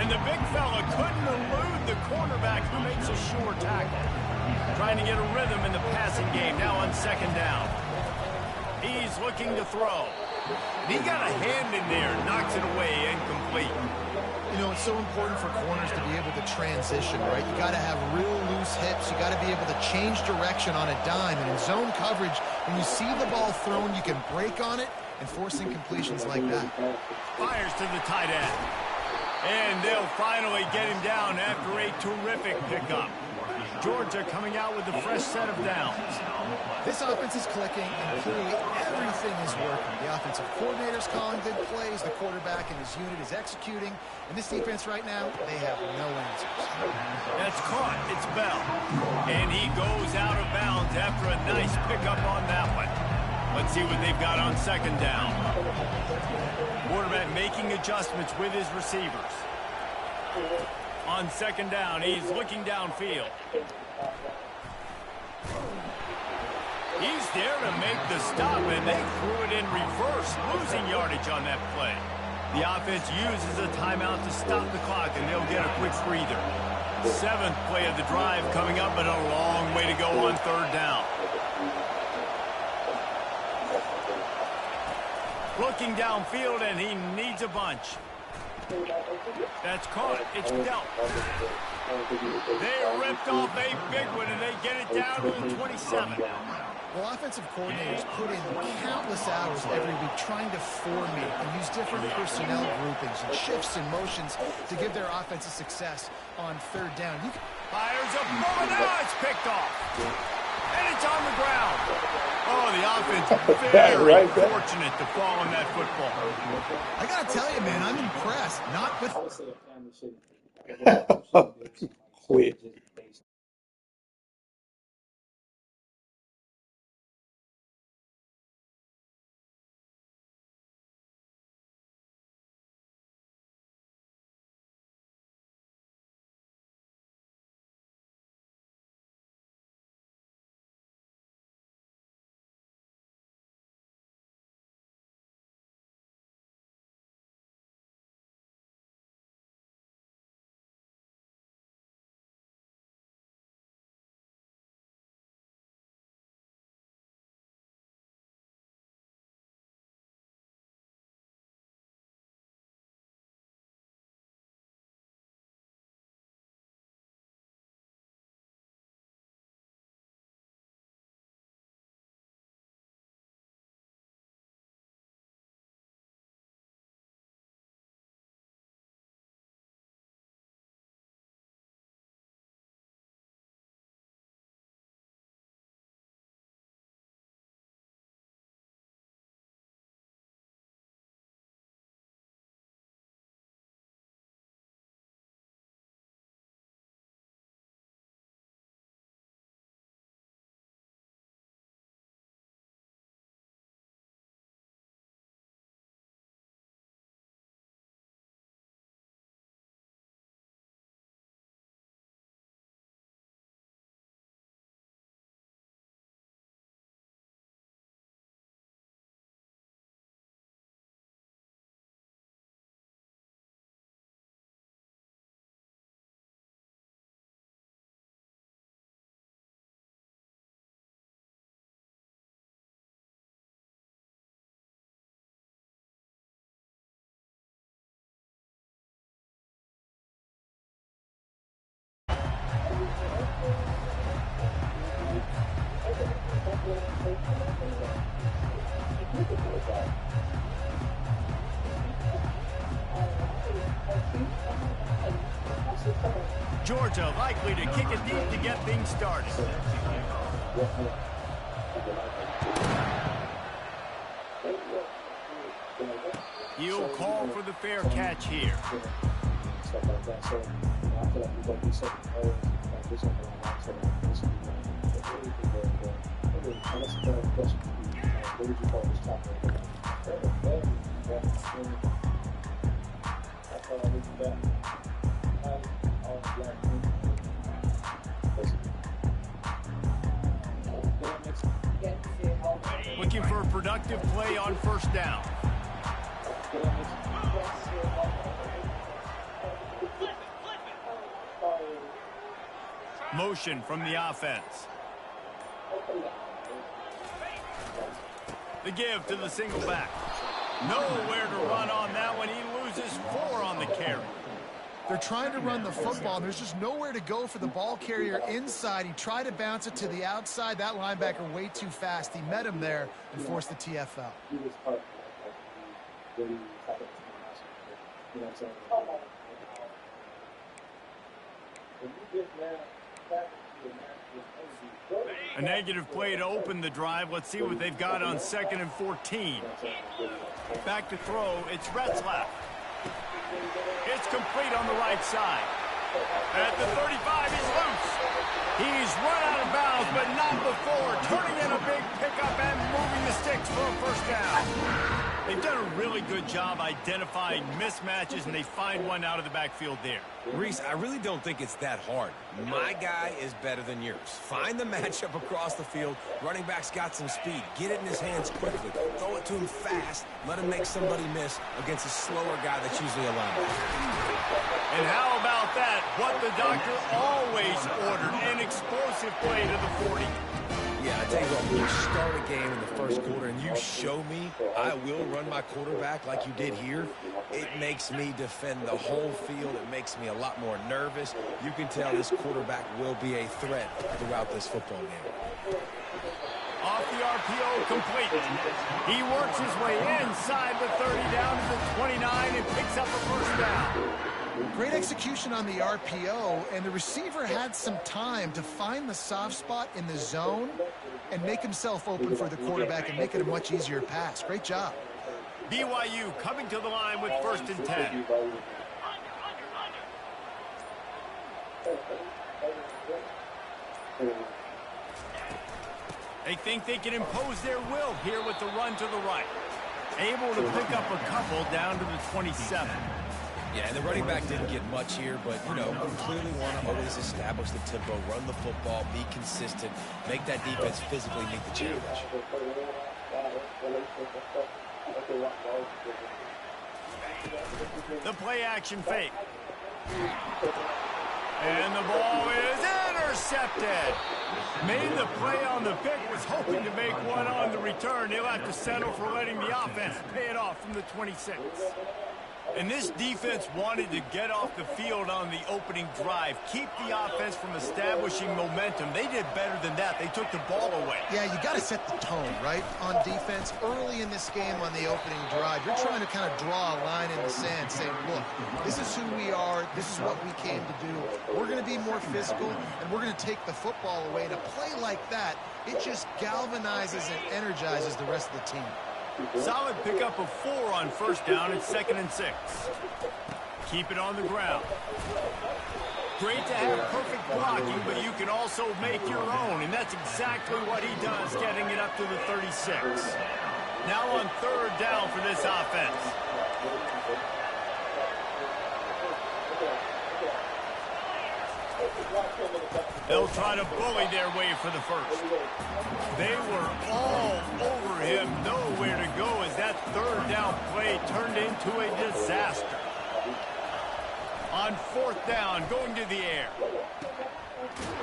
Speaker 1: And the big fella couldn't elude the cornerback who makes a sure tackle. Trying to get a rhythm in the passing game now on second down. He's looking to throw. And he got a hand in there, knocks it away, incomplete.
Speaker 3: You know, it's so important for corners to be able to transition, right? You got to have real loose hips. You got to be able to change direction on a dime. And in zone coverage, when you see the ball thrown, you can break on it and force incompletions like that.
Speaker 1: Fires to the tight end. And they'll finally get him down after a terrific pickup. Georgia coming out with a fresh set of downs.
Speaker 3: This offense is clicking, and clearly everything is working. The offensive coordinator's calling good plays. The quarterback and his unit is executing. And this defense right now, they have no answers.
Speaker 1: That's caught. It's Bell. And he goes out of bounds after a nice pickup on that one. Let's see what they've got on second down. Quarterback making adjustments with his receivers. On second down, he's looking downfield. He's there to make the stop, and they threw it in reverse, losing yardage on that play. The offense uses a timeout to stop the clock, and they'll get a quick breather. Seventh play of the drive coming up, but a long way to go on third down. Looking downfield, and he needs a bunch. That's caught. It's dealt. They ripped off a big one, and they get it down to the 27.
Speaker 3: Well, offensive coordinators put in countless hours every week trying to formate and use different personnel groupings and shifts and motions to give their offensive success on third down.
Speaker 1: Fires a bullet. Now it's picked off. And it's on the ground. Oh, the offense very fortunate to fall on that football.
Speaker 3: I got to tell you, man, I'm impressed. Not with...
Speaker 5: Quit.
Speaker 1: Georgia likely to kick it deep to get things started. He'll call for the fair catch here. Looking for a productive play on first down. Motion from the offense. The give to the single back. Nowhere to run on that one. He loses 4 on the carry.
Speaker 3: They're trying to run the football. There's just nowhere to go for the ball carrier inside. He tried to bounce it to the outside. That linebacker way too fast. He met him there and forced the TFL.
Speaker 1: A negative play to open the drive. Let's see what they've got on 2nd and 14. Back to throw. It's Retzlaff. It's complete on the right side. At the 35, he's loose. He's run out of bounds, but not before turning in a big pickup and moving the sticks for a first down. They've done a really good job identifying mismatches, and they find one out of the backfield there.
Speaker 2: Reese, I really don't think it's that hard. My guy is better than yours. Find the matchup across the field. Running back's got some speed. Get it in his hands quickly. Throw it to him fast. Let him make somebody miss against a slower guy that's usually a linebacker.
Speaker 1: And how about that? What the doctor always ordered, an explosive play to the 40.
Speaker 2: Yeah, I tell you what, when you start a game in the first quarter and you show me I will run my quarterback like you did here, it makes me defend the whole field. It makes me a lot more nervous. You can tell this quarterback will be a threat throughout this football game.
Speaker 1: Off the RPO, complete. He works his way inside the 30 down to the 29 and picks up a first down.
Speaker 3: Great execution on the RPO, and the receiver had some time to find the soft spot in the zone and make himself open for the quarterback and make it a much easier pass. Great job.
Speaker 1: BYU coming to the line with 1st and 10. They think they can impose their will here with the run to the right. Able to pick up a couple down to the 27.
Speaker 2: Yeah, and the running back didn't get much here, but, you know, you clearly want to always establish the tempo, run the football, be consistent, make that defense physically meet the challenge.
Speaker 1: The play action fake. And the ball is intercepted. Made the play on the pick, was hoping to make one on the return. He'll have to settle for letting the offense pay it off from the 26. And this defense wanted to get off the field on the opening drive, keep the offense from establishing momentum. They did better than that. They took the ball away.
Speaker 3: Yeah, you got to set the tone, right, on defense. Early in this game on the opening drive, you're trying to kind of draw a line in the sand, saying, look, this is who we are. This is what we came to do. We're going to be more physical, and we're going to take the football away. And a play like that, it just galvanizes and energizes the rest of the team.
Speaker 1: Solid pickup of 4 on first down at 2nd and 6. Keep it on the ground. Great to have perfect blocking, but you can also make your own, and that's exactly what he does, getting it up to the 36. Now on 3rd down for this offense. They'll try to bully their way for the first. They were all over him, nowhere to go as that 3rd down play turned into a disaster. On 4th down, going to the air.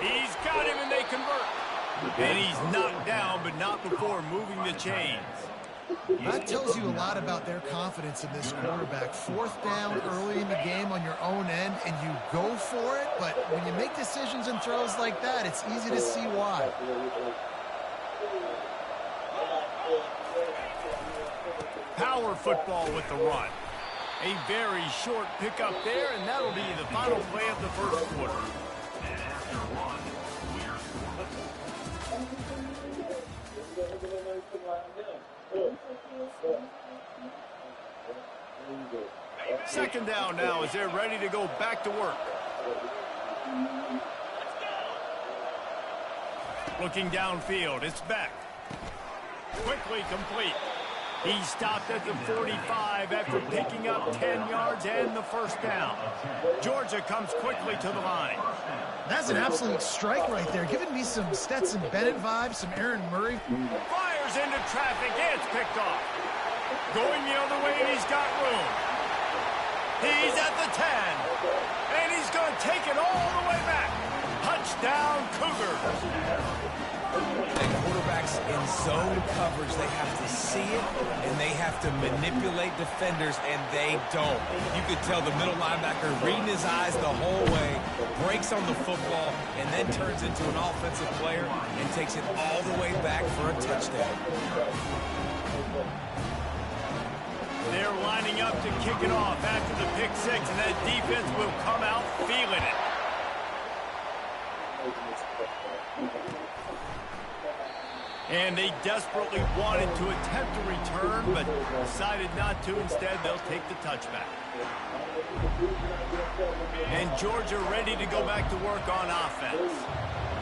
Speaker 1: He's got him and they convert. And he's knocked down, but not before moving the chains.
Speaker 3: That tells you a lot about their confidence in this quarterback. 4th down early in the game on your own end, and you go for it, but when you make decisions and throws like that, it's easy to see why.
Speaker 1: Power football with the run. A very short pickup there, and that'll be the final play of the first quarter. Second down now as they're ready to go back to work. Looking downfield, it's Beck. Quickly complete. He stopped at the 45 after picking up 10 yards and the first down. Georgia comes quickly to the line.
Speaker 3: That's an absolute strike right there, giving me some Stetson Bennett vibes, some Aaron Murray.
Speaker 1: Fires into traffic, it's picked off. Going the other way, and he's got room. He's at the 10, and he's going to take it all the way back. Touchdown, Cougars.
Speaker 2: And quarterbacks in zone coverage, they have to see it, and they have to manipulate defenders, and they don't. You could tell the middle linebacker reading his eyes the whole way, breaks on the football, and then turns into an offensive player and takes it all the way back for a touchdown.
Speaker 1: They're lining up to kick it off after the pick six, and that defense will come out feeling it. And they desperately wanted to attempt a return, but decided not to. Instead, they'll take the touchback. And Georgia ready to go back to work on offense.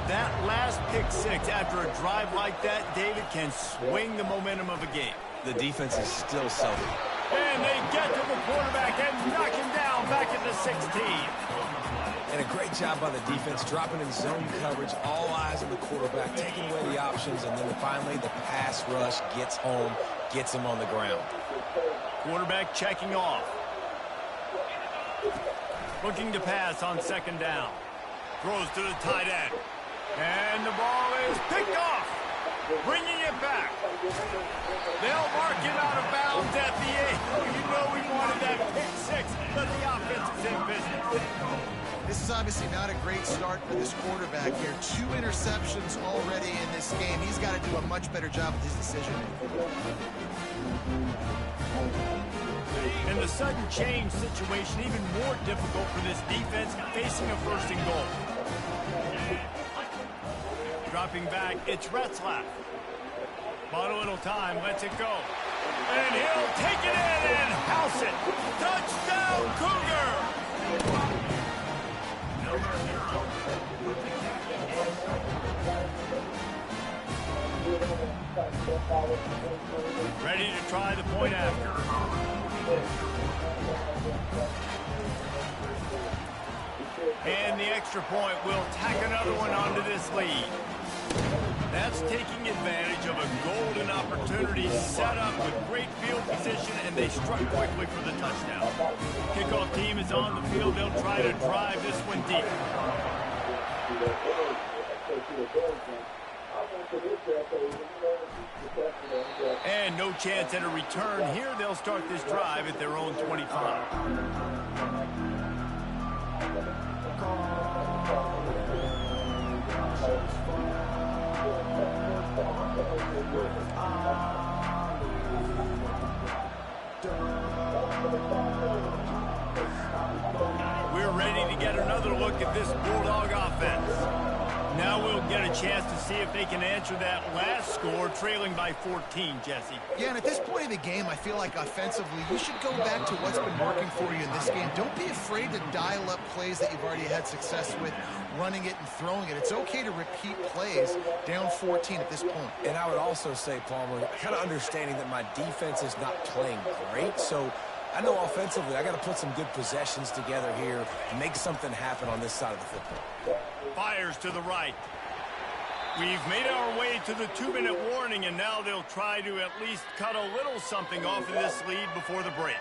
Speaker 1: That last pick six after a drive like that, David, can swing the momentum of a game.
Speaker 2: The defense is still selling.
Speaker 1: And they get to the quarterback and knock him down back at the 16.
Speaker 2: And a great job by the defense, dropping in zone coverage, all eyes on the quarterback, taking away the options, and then finally the pass rush gets home, gets him on the ground.
Speaker 1: Quarterback checking off. Looking to pass on second down. Throws to the tight end. And the ball is picked off. Bringing it back. They'll mark it out of bounds at the 8. You know we wanted that pick six, but the offense is in business.
Speaker 3: This is obviously not a great start for this quarterback here. 2 interceptions already in this game. He's got to do a much better job with his decision-making.
Speaker 1: And the sudden change situation even more difficult for this defense facing a first and goal. Dropping back, it's Retzlaff. Bought a little time, lets it go. And he'll take it in and house it. Touchdown, Cougar! Ready to try the point after. And the extra point will tack another one onto this lead. That's taking advantage of a golden opportunity set up with great field position, and they struck quickly for the touchdown. Kickoff team is on the field. They'll try to drive this one deep. And no chance at a return here. They'll start this drive at their own 25. We're ready to get another look at this Bulldog offense. Now we'll get a chance to see if they can answer that last score, trailing by 14, Jesse.
Speaker 3: Yeah, and at this point in the game, I feel like offensively, you should go back to what's been working for you in this game. Don't be afraid to dial up plays that you've already had success with, running it and throwing it. It's okay to repeat plays down 14 at this point.
Speaker 2: And I would also say, Palmer, kind of understanding that my defense is not playing great, so I know offensively I got to put some good possessions together here and make something happen on this side of the football.
Speaker 1: Fires to the right. We've made our way to the 2-minute warning, and now they'll try to at least cut a little something off of this lead before the break.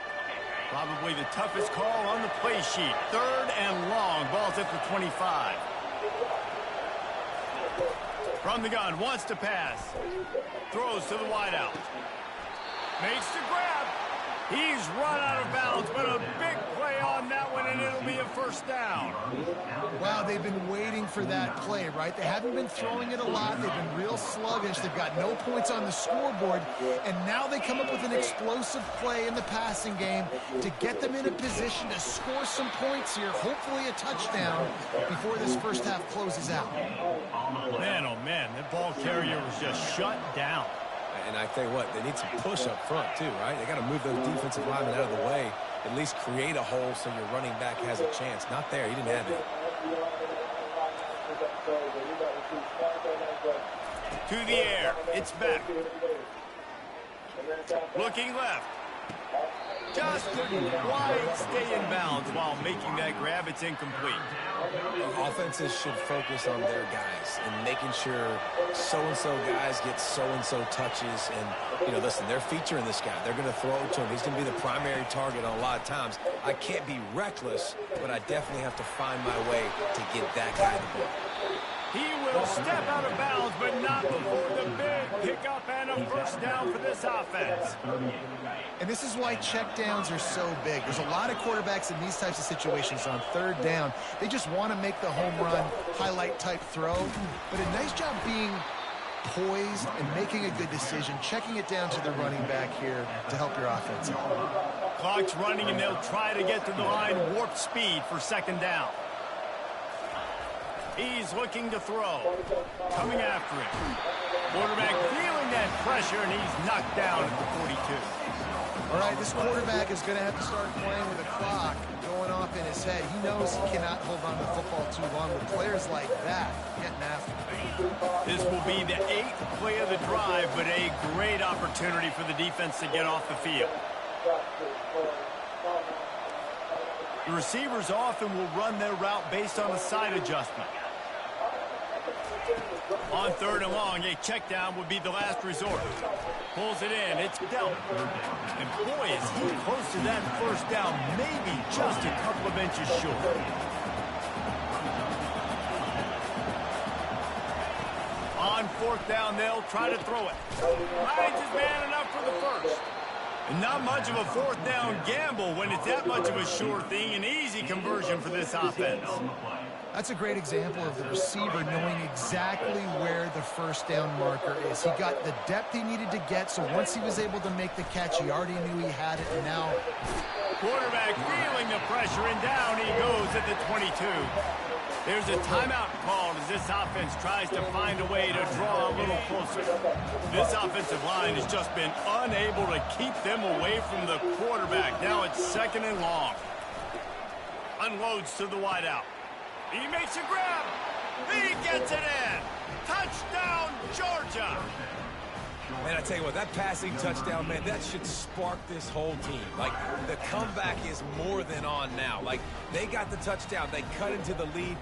Speaker 1: Probably the toughest call on the play sheet. 3rd and long. Ball's at the 25. From the gun, wants to pass. Throws to the wideout. Makes the grab. He's run out of bounds, but a big play on that one, and it'll be a first down.
Speaker 3: Wow, they've been waiting for that play, right? They haven't been throwing it a lot. They've been real sluggish. They've got no points on the scoreboard, and now they come up with an explosive play in the passing game to get them in a position to score some points here, hopefully a touchdown, before this first half closes out.
Speaker 1: Man, oh man, that ball carrier was just shut down.
Speaker 2: And I tell you what, they need some push up front too, right? They got to move those defensive linemen out of the way, at least create a hole so your running back has a chance. Not there. He didn't have it.
Speaker 1: To the air. It's back. Looking left. Just couldn't quite stay in bounds while making that grab. It's incomplete.
Speaker 2: Offenses should focus on their guys and making sure so-and-so guys get so-and-so touches. And, you know, listen, they're featuring this guy. They're going to throw it to him. He's going to be the primary target on a lot of times. I can't be reckless, but I definitely have to find my way to get that guy the ball.
Speaker 1: He will step out of bounds, but not before the big pickup and a first down for this offense.
Speaker 3: And this is why checkdowns are so big. There's a lot of quarterbacks in these types of situations on third down. They just want to make the home run, highlight type throw. But a nice job being poised and making a good decision, checking it down to the running back here to help your offense out.
Speaker 1: Clock's running, and they'll try to get to the line, warp speed for second down. He's looking to throw. Coming after him. Quarterback feeling that pressure, and he's knocked down at the 42.
Speaker 3: All right, this quarterback is going to have to start playing with a clock going off in his head. He knows he cannot hold on to the football too long with players like that getting after him.
Speaker 1: This will be the 8th play of the drive, but a great opportunity for the defense to get off the field. The receivers often will run their route based on a side adjustment. On third and long, a check down would be the last resort. Pulls it in. It's dealt. And boy, is he close to that first down, maybe just a couple of inches short. On fourth down, they'll try to throw it. Finds his man enough for the first. And not much of a fourth down gamble when it's that much of a sure thing. An easy conversion for this offense.
Speaker 3: That's a great example of the receiver knowing exactly where the first down marker is. He got the depth he needed to get, so once he was able to make the catch, he already knew he had it, and now...
Speaker 1: Quarterback feeling the pressure, and down he goes at the 22. There's a timeout called as this offense tries to find a way to draw a little closer. This offensive line has just been unable to keep them away from the quarterback. Now it's second and long. Unloads to the wideout. He makes a grab. He gets it in. Touchdown, Georgia.
Speaker 2: Man, I tell you what, that passing touchdown, man, that should spark this whole team. Like, the comeback is more than on now. Like, they got the touchdown. They cut into the lead.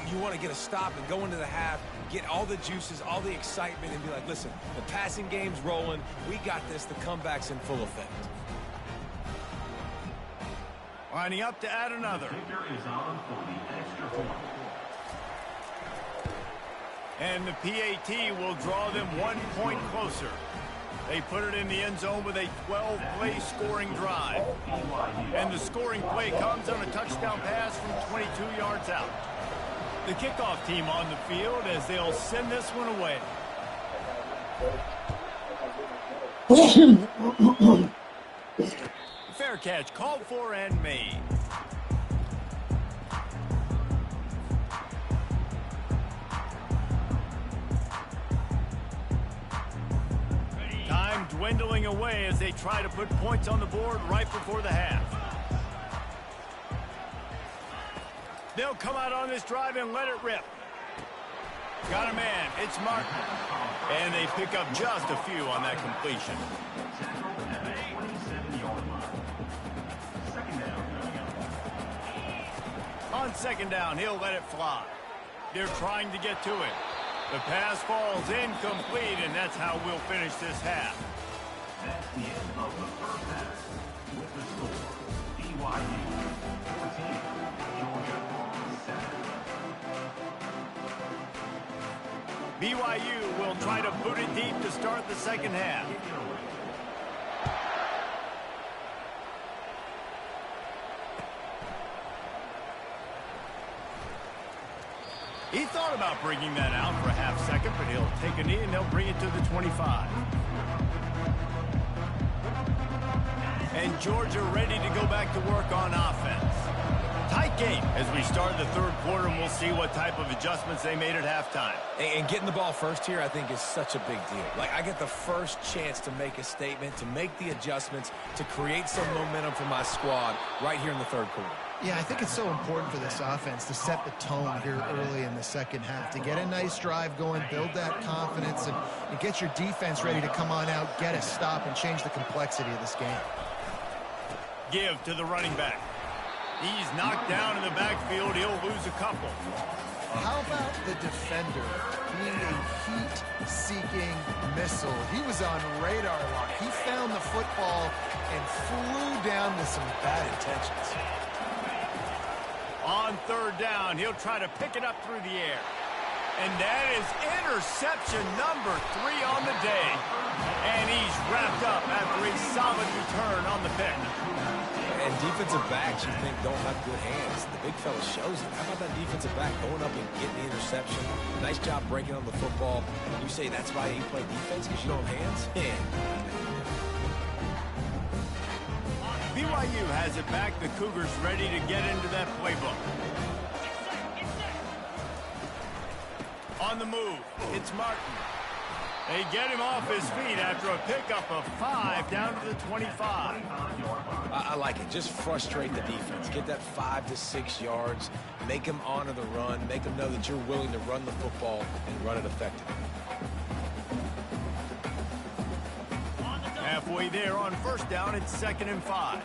Speaker 2: You want to get a stop and go into the half, get all the juices, all the excitement, and be like, listen, the passing game's rolling. We got this. The comeback's in full effect.
Speaker 1: Lining up to add another. And the PAT will draw them 1 point closer. They put it in the end zone with a 12-play scoring drive. And the scoring play comes on a touchdown pass from 22 yards out. The kickoff team on the field as they'll send this one away. Fair catch called for and made. Time dwindling away as they try to put points on the board right before the half. They'll come out on this drive and let it rip. Got a man. It's Martin. And they pick up just a few on that completion. On second down, he'll let it fly. They're trying to get to it. The pass falls incomplete, and that's how we'll finish this half.
Speaker 4: That's the end of the first half. With the score, BYU 14, Georgia 7.
Speaker 1: BYU will try to boot it deep to start the second half. He thought about bringing that out for a half second, but he'll take a knee and they'll bring it to the 25. And Georgia ready to go back to work on offense. Tight game as we start the third quarter, and we'll see what type of adjustments they made at halftime.
Speaker 2: And getting the ball first here, I think, is such a big deal. Like, I get the first chance to make a statement, to make the adjustments, to create some momentum for my squad right here in the third quarter.
Speaker 3: Yeah, I think it's so important for this offense to set the tone here early in the second half, to get a nice drive going, build that confidence, and get your defense ready to come on out, get a stop, and change the complexity of this game.
Speaker 1: Give to the running back. He's knocked down in the backfield. He'll lose a couple.
Speaker 3: How about the defender being a heat-seeking missile? He was on radar lock. He found the football and flew down with some bad intentions.
Speaker 1: On third down, he'll try to pick it up through the air. And that is interception number 3 on the day. And he's wrapped up after a solid return on the pick.
Speaker 2: And defensive backs you think don't have good hands. The big fella shows it. How about that defensive back going up and getting the interception? Nice job breaking on the football. You say that's why you play defense, because you don't have hands? Yeah.
Speaker 1: BYU has it back. The Cougars ready to get into that playbook. On the move, it's Martin. They get him off his feet after a pickup of 5 down to the 25.
Speaker 2: I like it. Just frustrate the defense. Get that 5 to 6 yards. Make them honor the run. Make them know that you're willing to run the football and run it effectively.
Speaker 1: Halfway there on first down, it's 2nd and 5.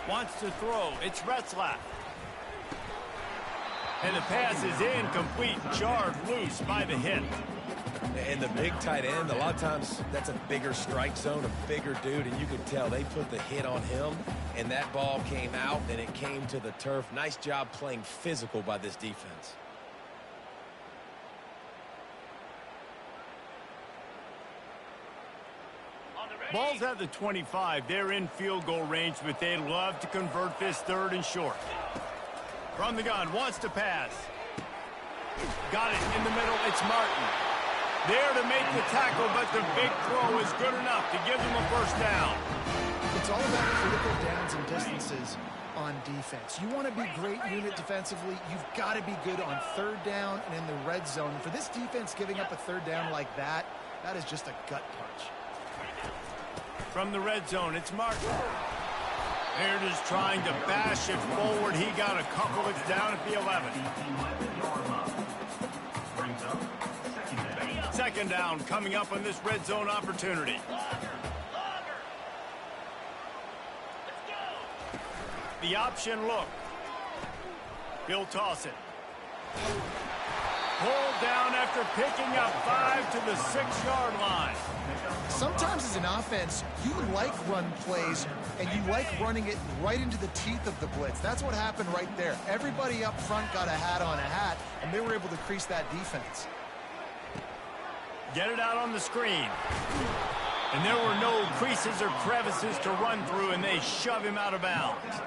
Speaker 1: Wants to throw. It's Retzlaff. And the pass is incomplete, jarred loose by the hit.
Speaker 2: And the big tight end, a lot of times that's a bigger strike zone, a bigger dude, and you can tell they put the hit on him, and that ball came out, and it came to the turf. Nice job playing physical by this defense.
Speaker 1: Ball's at the 25. They're in field goal range, but they'd love to convert this 3rd and short. From the gun, wants to pass. Got it in the middle. It's Martin. There to make the tackle, but the big throw is good enough to give them a first down.
Speaker 3: It's all about critical downs and distances on defense. You want to be great unit defensively, you've got to be good on 3rd down and in the red zone. For this defense giving up a 3rd down like that, that is just a gut punch.
Speaker 1: From the red zone, it's Martin. They're just trying to bash it forward. He got a couple. It's down at the 11. 2nd down coming up on this red zone opportunity. The option look. He'll toss it. Pulled down after picking up 5 to the 6-yard line.
Speaker 3: Sometimes as an offense, you like run plays, and you like running it right into the teeth of the blitz. That's what happened right there. Everybody up front got a hat on a hat, and they were able to crease that defense.
Speaker 1: Get it out on the screen. And there were no creases or crevices to run through, and they shove him out of bounds.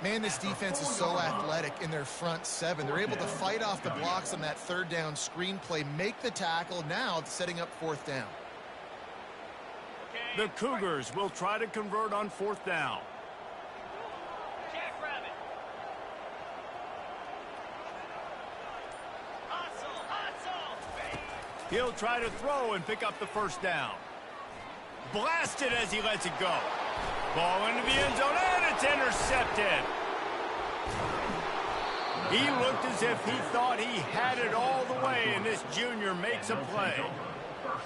Speaker 3: Man, this defense is so athletic in their front 7. They're able to fight off the blocks on that 3rd down screen play, make the tackle. Now it's setting up 4th down.
Speaker 1: The Cougars will try to convert on 4th down. He'll try to throw and pick up the first down. Blasted as he lets it go. Ball into the end zone, and it's intercepted. He looked as if he thought he had it all the way, and this junior makes a play.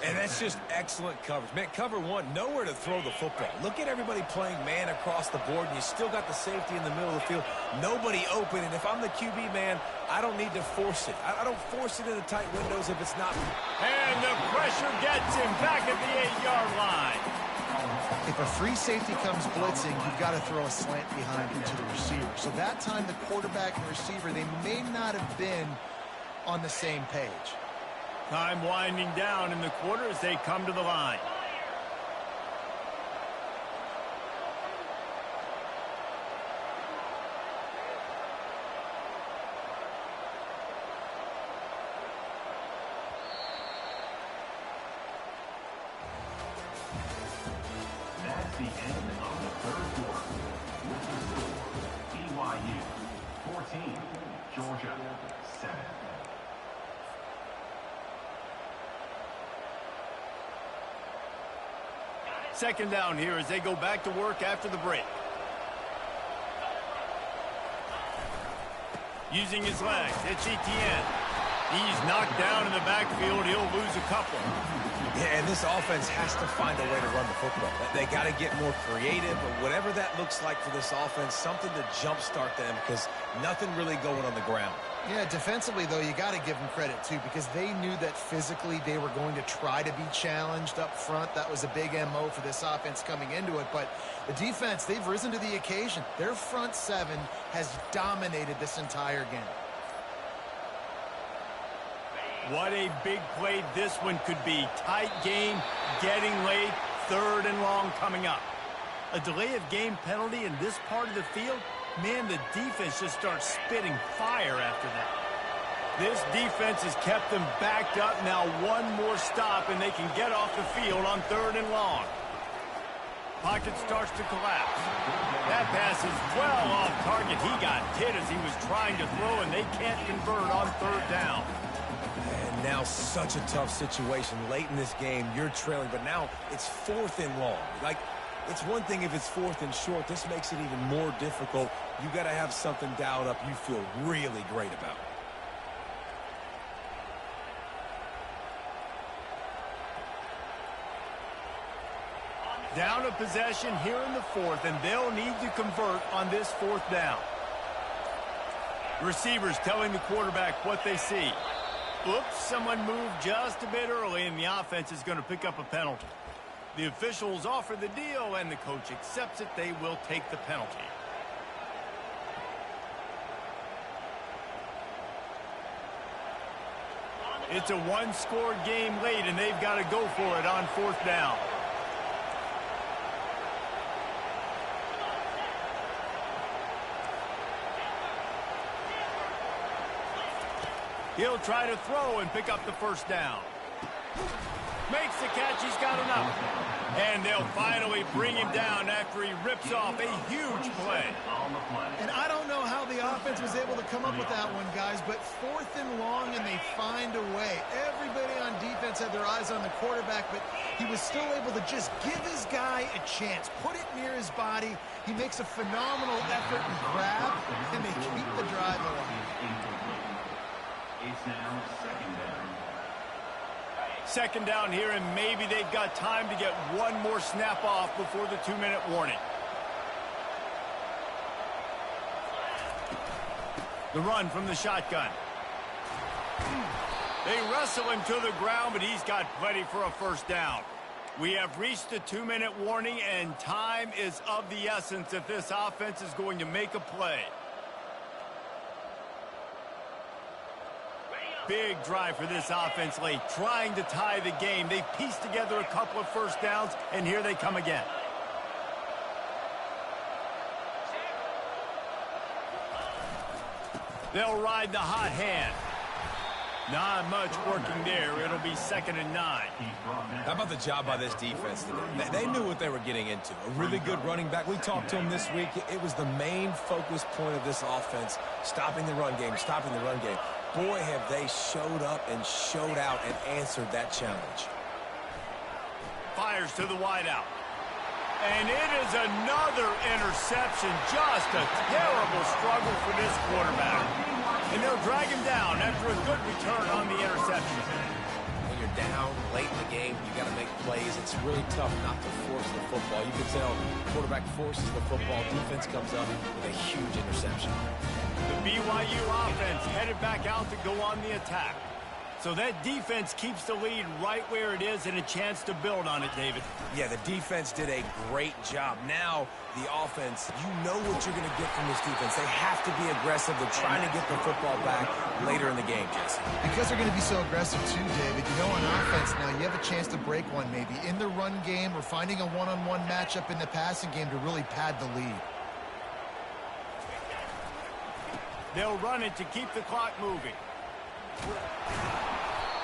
Speaker 2: And that's just excellent coverage. Man, cover 1, nowhere to throw the football. Look at everybody playing man across the board, and you still got the safety in the middle of the field. Nobody open, and if I'm the QB, man, I don't need to force it. I don't force it into tight windows if it's not.
Speaker 1: And the pressure gets him back at the 8-yard line.
Speaker 3: If a free safety comes blitzing, you've got to throw a slant behind it to the receiver. So that time, the quarterback and receiver, they may not have been on the same page.
Speaker 1: Time winding down in the quarter as they come to the line.
Speaker 4: That's the end of the 3rd quarter. With the score, BYU 14, Georgia 7.
Speaker 1: second down here as they go back to work after the break. Using his legs, it's Etienne. He's knocked down in the backfield. He'll lose a couple.
Speaker 2: Yeah, and this offense has to find a way to run the football. They got to get more creative, but whatever that looks like for this offense, something to jumpstart them because nothing really going on the ground.
Speaker 3: Yeah, defensively, though, you got to give them credit, too, because they knew that physically they were going to try to be challenged up front. That was a big MO for this offense coming into it. But the defense, they've risen to the occasion. Their front seven has dominated this entire game.
Speaker 1: What a big play this one could be. Tight game, getting late, 3rd and long coming up. A delay of game penalty in this part of the field? Man, the defense just starts spitting fire after that. This defense has kept them backed up. Now one more stop, and they can get off the field on 3rd and long. Pocket starts to collapse. That pass is well off target. He got hit as he was trying to throw, and they can't convert on 3rd down.
Speaker 2: And now such a tough situation. Late in this game, you're trailing, but now it's 4th and long. Like, it's one thing if it's 4th and short. This makes it even more difficult. You got to have something dialed up you feel really great about.
Speaker 1: Down a possession here in the 4th, and they'll need to convert on this 4th down. Receivers telling the quarterback what they see. Oops, someone moved just a bit early, and the offense is going to pick up a penalty. The officials offer the deal, and the coach accepts it. They will take the penalty. It's a one-score game late, and they've got to go for it on 4th down. He'll try to throw and pick up the 1st down. Makes the catch. He's got enough. And they'll finally bring him down after he rips off a huge play.
Speaker 3: And I don't know how the offense was able to come up with that one, guys, but 4th and long, and they find a way. Everybody on defense had their eyes on the quarterback, but he was still able to just give his guy a chance, put it near his body. He makes a phenomenal effort and grab, and they keep the drive alive.
Speaker 4: It's now 2nd down.
Speaker 1: 2nd down here, and maybe they've got time to get one more snap off before the 2-minute warning. The run from the shotgun. They wrestle him to the ground, but he's got plenty for a 1st down. We have reached the 2-minute warning, and time is of the essence if this offense is going to make a play. Big drive for this offense late, trying to tie the game. They pieced together a couple of 1st downs, and here they come again. They'll ride the hot hand. Not much working there. It'll be 2nd and 9.
Speaker 2: How about the job by this defense today? They knew what they were getting into. A really good running back. We talked to him this week. It was the main focus point of this offense, stopping the run game, stopping the run game. Boy, have they showed up and showed out and answered that challenge.
Speaker 1: Fires to the wideout. And it is another interception. Just a terrible struggle for this quarterback. And they'll drag him down after a good return on the interception.
Speaker 2: When you're down late in the game, you got to make plays. It's really tough not to force the football. You can tell the quarterback forces the football. Defense comes up with a huge interception.
Speaker 1: The BYU offense headed back out to go on the attack. So that defense keeps the lead right where it is and a chance to build on it, David.
Speaker 2: Yeah, the defense did a great job. Now, the offense, you know what you're going to get from this defense. They have to be aggressive. They're trying to get the football back later in the game, Jesse.
Speaker 3: Because they're going to be so aggressive too, David. You know, on offense now, you have a chance to break one maybe in the run game or finding a one-on-one matchup in the passing game to really pad the lead.
Speaker 1: They'll run it to keep the clock moving.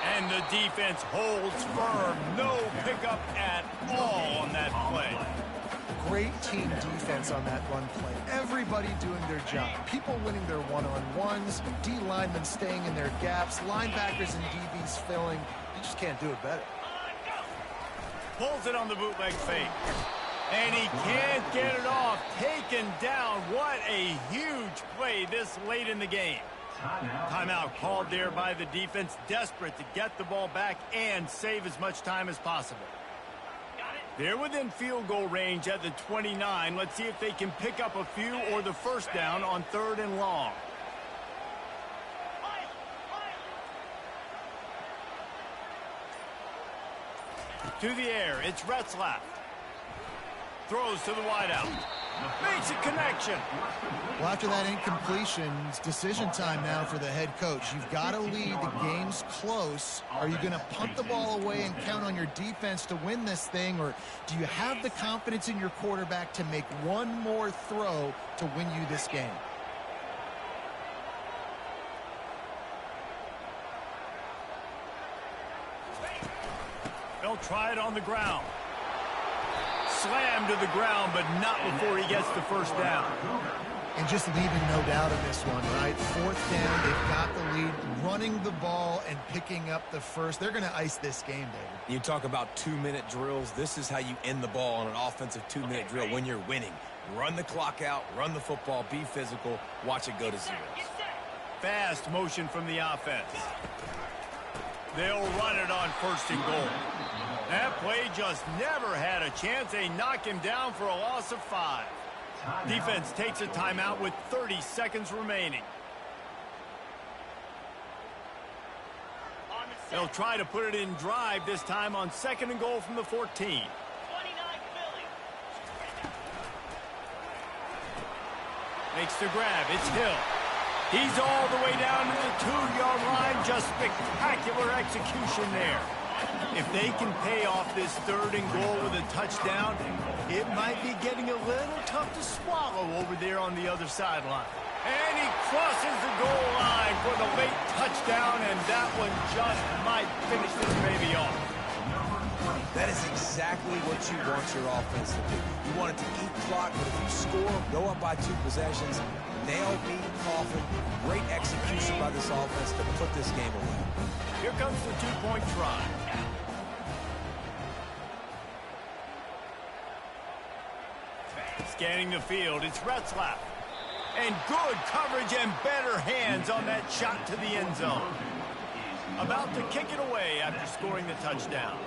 Speaker 1: And the defense holds firm. No pickup at all on that play.
Speaker 3: Great team defense on that run play. Everybody doing their job. People winning their one-on-ones, D linemen staying in their gaps, linebackers and DBs filling. You just can't do it better.
Speaker 1: Pulls it on the bootleg fake. And he can't get it off. Taken down. What a huge play this late in the game. Timeout called there by the defense, desperate to get the ball back and save as much time as possible. They're within field goal range at the 29. Let's see if they can pick up a few or the first down on 3rd and long. To the air, it's Retzlaff. Throws to the wideout. Makes a connection.
Speaker 3: Well, after that incompletion, it's decision time now for the head coach. You've got to lead. The game's close. Are you going to punt the ball away and count on your defense to win this thing, or do you have the confidence in your quarterback to make one more throw to win you this game?
Speaker 1: They'll try it on the ground. Slam to the ground, but not before he gets the first down.
Speaker 3: And just leaving no doubt in this one, right? 4th down, they've got the lead, running the ball and picking up the first. They're going to ice this game, David.
Speaker 2: You talk about 2-minute drills. This is how you end the ball on an offensive 2-minute drill when you're winning. Run the clock out, run the football, be physical, watch it go to zeros.
Speaker 1: Fast motion from the offense. They'll run it on 1st and goal. That play just never had a chance. They knock him down for a loss of 5. Defense takes a timeout with 30 seconds remaining. They'll try to put it in drive this time on 2nd and goal from the 14. Makes the grab. It's Hill. He's all the way down to the 2-yard line. Just spectacular execution there. If they can pay off this 3rd and goal with a touchdown, it might be getting a little tough to swallow over there on the other sideline. And he crosses the goal line for the late touchdown, and that one just might finish this baby off.
Speaker 2: That is exactly what you want your offense to do. You want it to eat clock, but if you score, go up by 2 possessions, nail beat coffin, great execution by this offense to put this game away.
Speaker 1: Here comes the 2-point try. Scanning the field, it's Retzlaff. And good coverage and better hands on that shot to the end zone. About to kick it away after scoring the touchdown.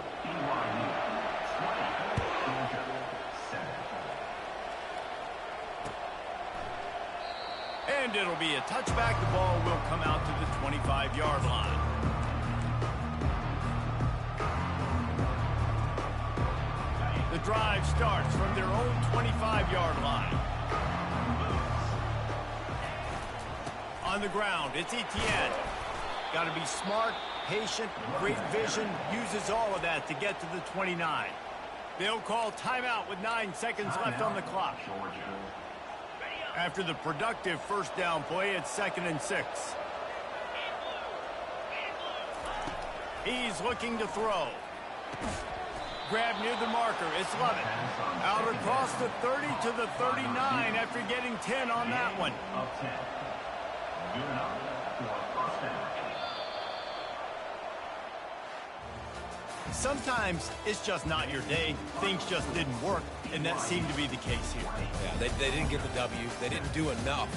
Speaker 1: And it'll be a touchback. The ball will come out to the 25-yard line. The drive starts from their own 25-yard line. On the ground, it's Etienne. Got to be smart, patient, great vision, uses all of that to get to the 29. They'll call timeout with 9 seconds left on the clock. After the productive 1st down play, it's 2nd and 6. He's looking to throw. Grab near the marker, it's Lovett. Out across the 30 to the 39 after getting 10 on that one.
Speaker 4: Good enough for a 1st down.
Speaker 1: Sometimes it's just not your day. Things just didn't work, and that seemed to be the case here.
Speaker 2: Yeah, they didn't get the W. They didn't do enough.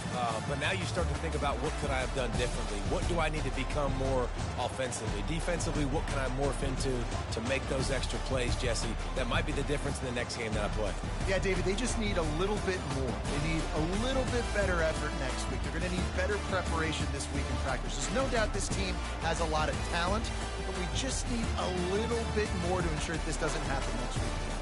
Speaker 2: But now you start to think about what could I have done differently? What do I need to become more offensively? Defensively, what can I morph into to make those extra plays, Jesse? That might be the difference in the next game that I play.
Speaker 3: Yeah, David, they just need a little bit more. They need a little bit better effort next week. They're going to need better preparation this week in practice. There's no doubt this team has a lot of talent, but we just need a little bit more to ensure that this doesn't happen next week.